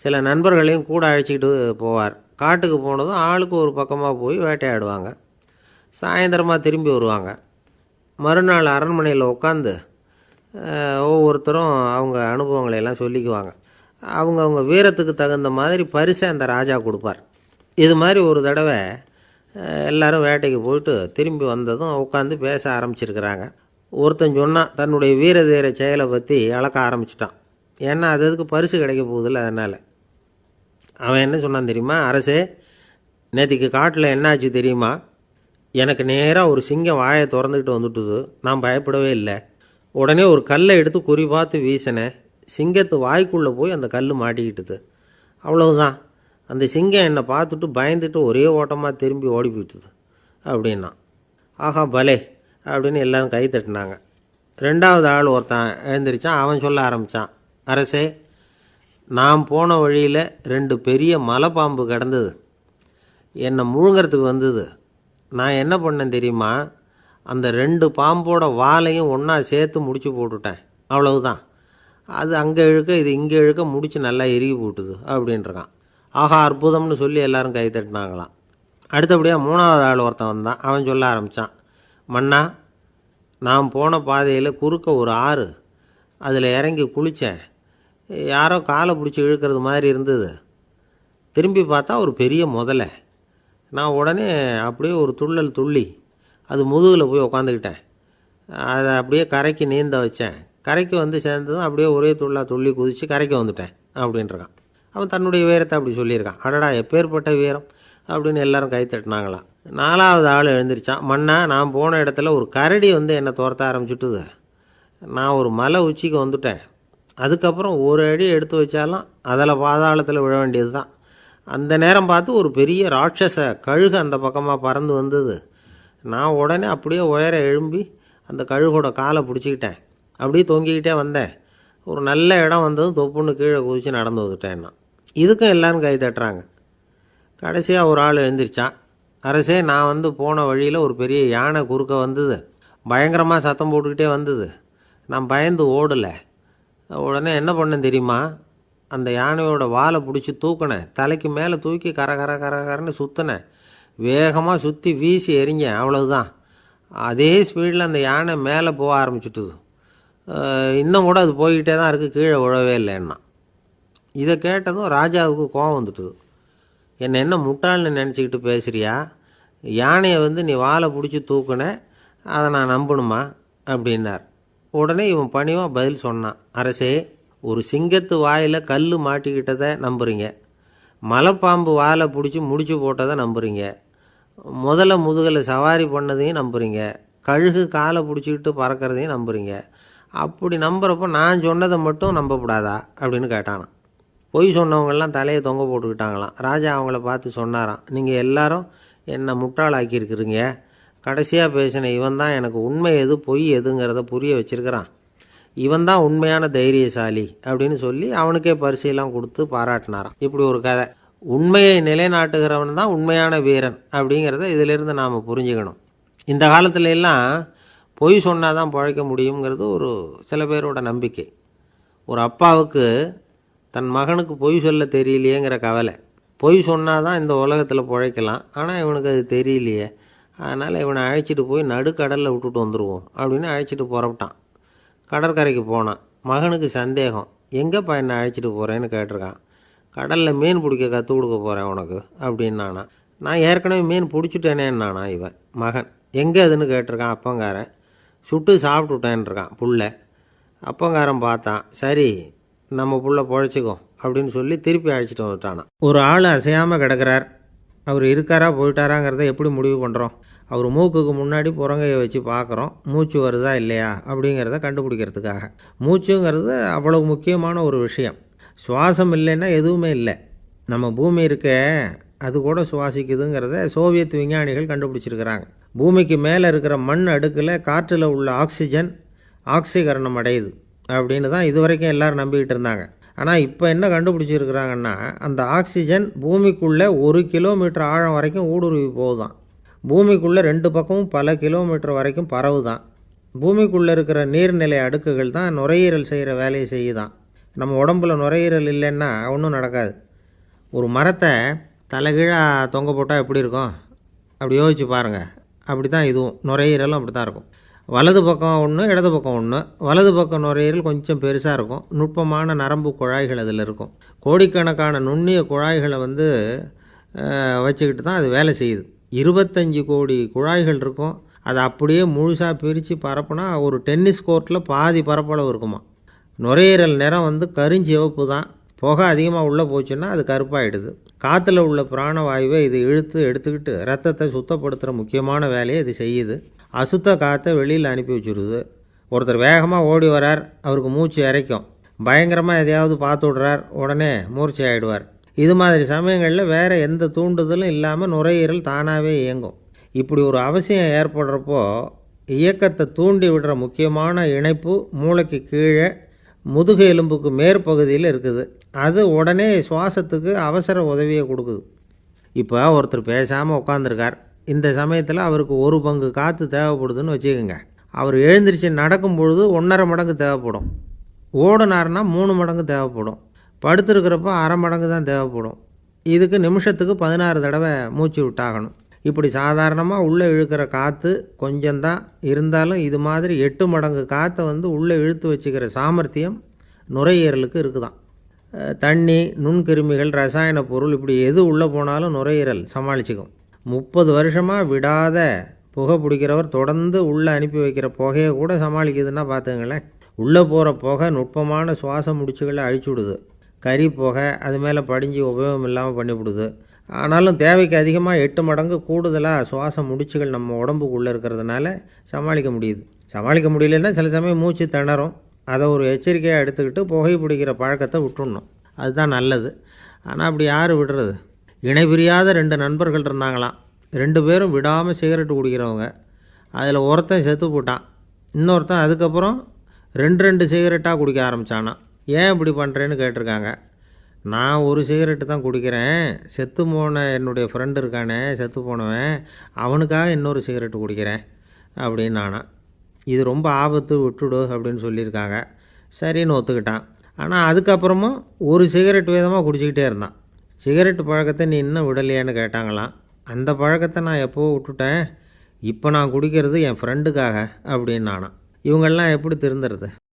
சில நண்பர்களையும் கூட அழைச்சிக்கிட்டு போவார். காட்டுக்கு போனதும் ஆளுக்கு ஒரு பக்கமாக போய் வேட்டையாடுவாங்க. சாயந்தரமாக திரும்பி வருவாங்க. மறுநாள் அரண்மனையில் உட்காந்து ஒவ்வொருத்தரும் அவங்க அனுபவங்களையெல்லாம் சொல்லிக்குவாங்க. அவங்க வீரத்துக்கு தகுந்த மாதிரி பரிசை அந்த ராஜா கொடுப்பார். இது மாதிரி ஒரு தடவை எல்லோரும் வேட்டைக்கு போயிட்டு திரும்பி வந்ததும் உட்காந்து பேச ஆரம்பிச்சிருக்கிறாங்க. ஒருத்தன் சொன்னான் தன்னுடைய வீரதீர செயலை பற்றி அளக்க ஆரம்பிச்சிட்டான். ஏன்னா அது அதுக்கு பரிசு கிடைக்க போகுதில்ல, அதனால். அவன் என்ன சொன்னான் தெரியுமா? அரசே, நேற்றுக்கு காட்டில் என்னாச்சு தெரியுமா? எனக்கு நேராக ஒரு சிங்கம் வாயை திறந்துக்கிட்டு வந்துட்டுது. நான் பயப்படவே இல்லை. உடனே ஒரு கல்லை எடுத்து குறி பார்த்து வீசினேன். சிங்கத்து வாய்க்குள்ளே போய் அந்த கல் மாட்டிக்கிட்டுது. அவ்வளவுதான். அந்த சிங்கம் என்னை பார்த்துட்டு பயந்துட்டு ஒரே ஓட்டமாக திரும்பி ஓடி போயிட்டுது அப்படின்னா. ஆஹா பலே அப்படின்னு எல்லோரும் கை தட்டினாங்க. ரெண்டாவது ஆள் ஒருத்தன் எழுந்திரிச்சான். அவன் சொல்ல ஆரம்பித்தான், அரசே, நான் போன வழியில் 2 பெரிய மலைப்பாம்பு கிடந்தது. என்னை முழுங்கிறதுக்கு வந்தது. நான் என்ன பண்ணேன் தெரியுமா? அந்த 2 பாம்போட வாலையும் ஒன்றா சேர்த்து முடிச்சு போட்டுட்டேன். அவ்வளவுதான். அது அங்கே இழுக்க இது இங்கே இழுக்க முடிச்சு நல்லா இறுகி போட்டுது அப்படின்றான். ஆஹா அற்புதம்னு சொல்லி எல்லாரும் கை தட்டினாங்களாம். அடுத்தபடியாக 3வது ஆள் ஒருத்தன் வந்தான். அவன் சொல்ல ஆரம்பித்தான், மன்னா, நான் போன பாதையில் குறுக்க ஒரு ஆறு. அதில் இறங்கி குளித்தேன். யாரோ காலை பிடிச்சி இழுக்கிறது மாதிரி இருந்தது. திரும்பி பார்த்தா ஒரு பெரிய முதலை. நான் உடனே அப்படியே ஒரு துள்ளல் துள்ளி அது முதுகில் போய் உக்காந்துக்கிட்டேன். அதை அப்படியே கரைக்கு நீந்த வச்சேன். கரைக்கு வந்து சேர்ந்ததும் அப்படியே ஒரே துள்ளி குதித்து கரைக்கு வந்துட்டேன் அப்படின்றான். அவன் தன்னுடைய வீரத்தை அப்படி சொல்லியிருக்கான். அடடா எப்பேற்பட்ட வீரம் அப்படின்னு எல்லாரும் கை தட்டினாங்களாம். 4வது ஆள் எழுந்திரிச்சான். மன்னா, நான் போன இடத்துல ஒரு கரடி வந்து என்னை துரத்த ஆரம்பிச்சுட்டுது. நான் ஒரு மலை உச்சிக்கு வந்துட்டேன். அதுக்கப்புறம் ஒரு அடி எடுத்து வச்சாலும் அதில் பாதாளத்தில் விழ வேண்டியது தான். அந்த நேரம் பார்த்து ஒரு பெரிய ராட்சச கழுகு அந்த பக்கமாக பறந்து வந்தது. நான் உடனே அப்படியே உயர எழும்பி அந்த கழுகோட காலை பிடிச்சிக்கிட்டேன். அப்படியே தொங்கிக்கிட்டே வந்தேன். ஒரு நல்ல இடம் வந்ததும் தொப்புன்னு கீழே குதித்து நடந்து வந்துட்டேன்னா. இதுக்கும் எல்லோரும் கை தட்டுறாங்க. கடைசியாக ஒரு ஆள் எழுந்திரிச்சான். அரசே, நான் வந்து போன வழியில் ஒரு பெரிய யானை குறுக்க வந்தது. பயங்கரமாக சத்தம் போட்டுக்கிட்டே வந்தது. நான் பயந்து ஓடலை. உடனே என்ன பண்ணேன் தெரியுமா? அந்த யானையோட வாலை பிடிச்சி தூக்கினேன். தலைக்கு மேலே தூக்கி கரன்னு சுற்றினேன். வேகமாக சுற்றி வீசி எறிஞ்சேன். அவ்வளவுதான். அதே ஸ்பீடில் அந்த யானை மேலே போக ஆரம்பிச்சுட்டுது. இன்னும் கூட அது போய்கிட்டே தான் இருக்குது, கீழே விழவே இல்லைன்னா. இதை கேட்டதும் ராஜாவுக்கு கோபம் வந்துட்டுது. என்ன முட்டாள்னு நினச்சிக்கிட்டு பேசுகிறியா? யானையை வந்து நீ வாலை பிடிச்சி தூக்குன, அதை நான் நம்பணுமா அப்படின்னார். உடனே இவன் பணிவாக பதில் சொன்னான். அரசே, ஒரு சிங்கத்து வாயில் கல் மாட்டிக்கிட்டதை நம்புறீங்க. மலைப்பாம்பு வாலை பிடிச்சி முடிச்சு போட்டதை நம்புறீங்க. முதல்ல முதுகில் சவாரி பண்ணதையும் நம்புறீங்க. கழுகு காலை பிடிச்சிக்கிட்டு பறக்கிறதையும் நம்புறீங்க. அப்படி நம்புறப்போ நான் சொன்னதை மட்டும் நம்பக்கூடாதா அப்படின்னு கேட்டானான். பொய் சொன்னவங்கெல்லாம் தலையை தொங்க போட்டுக்கிட்டாங்களாம். ராஜா அவங்கள பார்த்து சொன்னாராம், நீங்கள் எல்லாரும் என்னை முட்டாளாக்கியிருக்கிறீங்க. கடைசியாக பேசின இவன் தான் எனக்கு உண்மை எது பொய் எதுங்கிறத புரிய வச்சிருக்கிறான். இவன் தான் உண்மையான தைரியசாலி அப்படின்னு சொல்லி அவனுக்கே பரிசெல்லாம் கொடுத்து பாராட்டினாராம். இப்படி ஒரு கதை. உண்மையை நிலைநாட்டுகிறவன் தான் உண்மையான வீரன் அப்படிங்கிறத இதிலிருந்து நாம் புரிஞ்சுக்கணும். இந்த காலத்துல எல்லாம் பொய் சொன்னால் தான் பிழைக்க முடியுங்கிறது ஒரு சில பேரோட நம்பிக்கை. ஒரு அப்பாவுக்கு தன் மகனுக்கு பொய் சொல்ல தெரியலையேங்கிற கவலை. பொய் சொன்னால் தான் இந்த உலகத்தில் பிழைக்கலாம், ஆனால் இவனுக்கு அது தெரியலையே, அதனால் இவனை அழைச்சிட்டு போய் நடுக்கடலில் விட்டுட்டு வந்துடுவோம் அப்படின்னு அழைச்சிட்டு புறப்பட்டான். கடற்கரைக்கு போனான். மகனுக்கு சந்தேகம், எங்கேப்பா என்னை அழைச்சிட்டு போகிறேன்னு கேட்டிருக்கான். கடலில் மீன் பிடிக்க கற்றுக் கொடுக்க போகிறேன் உனக்கு அப்படின்னானா. நான் ஏற்கனவே மீன் பிடிச்சிட்டேனேன்னானா இவன் மகன். எங்கே அதுன்னு கேட்டிருக்கான். அப்பங்காரன். சுட்டு சாப்பிட்டுட்டேன்ருக்கான் புள்ள. அப்பங்காரன் பார்த்தான், சரி நம்ம புள்ள பொழைச்சிக்கோ அப்படின்னு சொல்லி திருப்பி அழைச்சிட்டு வந்துட்டானான். ஒரு ஆள் அசையாமல் கிடக்கிறார். அவர் இருக்காரா போயிட்டாராங்கிறத எப்படி முடிவு பண்ணுறோம்? அவர் மூக்குக்கு முன்னாடி புறங்கையை வச்சு பார்க்குறோம், மூச்சு வருதா இல்லையா அப்படிங்கிறத கண்டுபிடிக்கிறதுக்காக. மூச்சுங்கிறது அவ்வளவு முக்கியமான ஒரு விஷயம். சுவாசம் இல்லைன்னா எதுவுமே இல்லை. நம்ம பூமி இருக்க அது கூட சுவாசிக்குதுங்கிறத சோவியத் விஞ்ஞானிகள் கண்டுபிடிச்சிருக்கிறாங்க. பூமிக்கு மேலே இருக்கிற மண் அடுக்கில் காற்றில் உள்ள ஆக்சிஜன் ஆக்சிகரணம் அடையுது அப்படின்னு தான் இது வரைக்கும் எல்லோரும் நம்பிக்கிட்டு இருந்தாங்க. ஆனால் இப்போ என்ன கண்டுபிடிச்சிருக்கிறாங்கன்னா, அந்த ஆக்சிஜன் பூமிக்குள்ளே 1 கிலோமீட்டர் ஆழம் வரைக்கும் ஊடுருவி போகுதான். பூமிக்குள்ளே 2 பக்கமும் பல கிலோமீட்டர் வரைக்கும் பரவுதான். பூமிக்குள்ளே இருக்கிற நீர்நிலை அடுக்குகள் தான் நுரையீரல் செய்கிற வேலையை செய்யுதான். நம்ம உடம்புல நுரையீரல் இல்லைன்னா ஒன்றும் நடக்காது. ஒரு மரத்தை தலைகீழாக தொங்க போட்டால் எப்படி இருக்கும்? அப்படி யோசிச்சு பாருங்கள். அப்படி தான் இதுவும், நுரையீரலும் அப்படி தான் இருக்கும். வலது பக்கம் ஒன்று, இடது பக்கம் ஒன்று. வலது பக்கம் நுரையீரல் கொஞ்சம் பெருசாக இருக்கும். நுட்பமான நரம்பு குழாய்கள் அதில் இருக்கும். கோடிக்கணக்கான நுண்ணிய குழாய்களை வச்சுக்கிட்டு தான் அது வேலை செய்யுது. 25 கோடி குழாய்கள் இருக்கும். அதை அப்படியே முழுசாக பிரித்து பரப்புனா ஒரு டென்னிஸ் கோர்ட்டில் பாதி பரப்பளவு இருக்குமா. நுரையீரல் நிறம் வந்து கருஞ்சிவப்பு தான். புகை அதிகமாக உள்ளே போச்சுன்னா அது கருப்பாயிடுது. காற்றுல உள்ள பிராணவாயுவை இது இழுத்து எடுத்துக்கிட்டு ரத்தத்தை சுத்தப்படுத்துகிற முக்கியமான வேலையை இது செய்யுது. அசுத்த காற்றை வெளியில் அனுப்பி வச்சுருது. ஒருத்தர் வேகமாக ஓடி வரார், அவருக்கு மூச்சு இறைக்கும். பயங்கரமாக எதையாவது பார்த்து விடுறார், உடனே மூர்ச்சை ஆகிடுவார். இது மாதிரி சமயங்களில் வேறு எந்த தூண்டுதலும் இல்லாமல் நுரையீரல் தானாகவே இயங்கும். இப்படி ஒரு அவசியம் ஏற்படுறப்போ இயக்கத்தை தூண்டி விடுற முக்கியமான இணைப்பு மூளைக்கு கீழே முதுகு எலும்புக்கு மேற்பகுதியில் இருக்குது. அது உடனே சுவாசத்துக்கு அவசர உதவியை கொடுக்குது. இப்போ ஒருத்தர் பேசாமல் உட்காந்துருக்கார். இந்த சமயத்தில் அவருக்கு 1 பங்கு காற்று தேவைப்படுதுன்னு வச்சுக்கோங்க. அவர் எழுந்திரிச்சு நடக்கும் பொழுது 1.5 மடங்கு தேவைப்படும். ஓடினார்னா 3 மடங்கு தேவைப்படும். படுத்துருக்கிறப்ப அரை மடங்கு தான் தேவைப்படும். இதுக்கு நிமிஷத்துக்கு 16 தடவை மூச்சு விட்டாகணும். இப்படி சாதாரணமாக உள்ளே இழுக்கிற காற்று கொஞ்சம்தான் இருந்தாலும் இது மாதிரி 8 மடங்கு காற்றை வந்து உள்ளே இழுத்து வச்சுக்கிற சாமர்த்தியம் நுரையீரலுக்கு இருக்குதான். தண்ணி, நுண்கிருமிகள், ரசாயன பொருள் இப்படி எது உள்ளே போனாலும் நுரையீரல் சமாளிச்சுக்கும். 30 வருஷமாக விடாத புகை பிடிக்கிறவர் தொடர்ந்து உள்ளே அனுப்பி வைக்கிற புகையை கூட சமாளிக்குதுன்னா பார்த்துங்களேன். உள்ளே போகிற புகை நுட்பமான சுவாச முடிச்சுகளை அழிச்சு விடுது. கறி புகை அது மேலே படிஞ்சு உபயோகம் இல்லாமல் பண்ணிவிடுது. ஆனாலும் தேவைக்கு அதிகமாக 8 மடங்கு கூடுதலாக சுவாச முடிச்சுகள் நம்ம உடம்புக்குள்ளே இருக்கிறதுனால சமாளிக்க முடியுது. சமாளிக்க முடியலன்னா சில சமயம் மூச்சு திணறும். அதை ஒரு எச்சரிக்கையாக எடுத்துக்கிட்டு புகை பிடிக்கிற பழக்கத்தை விட்டுடணும். அதுதான் நல்லது. ஆனால் அப்படி யார் விடுறது? இணை பிரியாத 2 நண்பர்கள் இருந்தாங்களாம். 2 பேரும் விடாமல் சிகரெட்டு குடிக்கிறவங்க. அதில் ஒருத்தன் செத்து போட்டான். இன்னொருத்தன் அதுக்கப்புறம் 2 சிகரெட்டாக குடிக்க ஆரம்பித்தானான். ஏன் இப்படி பண்ணுறேன்னு கேட்டிருக்காங்க. நான் ஒரு சிகரெட்டு தான் குடிக்கிறேன், செத்து போன என்னுடைய ஃப்ரெண்டு இருக்கானே செத்து போனவன், அவனுக்காக இன்னொரு சிகரெட்டு குடிக்கிறேன் அப்படின்னு நானான். இது ரொம்ப ஆபத்து, விட்டுடு அப்படின்னு சொல்லியிருக்காங்க. சரின்னு ஒத்துக்கிட்டான். ஆனால் அதுக்கப்புறமும் ஒரு சிகரெட் வீதமாக குடிச்சிக்கிட்டே இருந்தான். சிகரெட்டு பழக்கத்தை நீ இன்னும் விடலையான்னு கேட்டாங்களாம். அந்த பழக்கத்தை நான் எப்போவோ விட்டுட்டேன், இப்போ நான் குடிக்கிறது என் ஃப்ரெண்டுக்காக அப்படின்னு நானான். இவங்கெல்லாம் எப்படி திருந்துறது?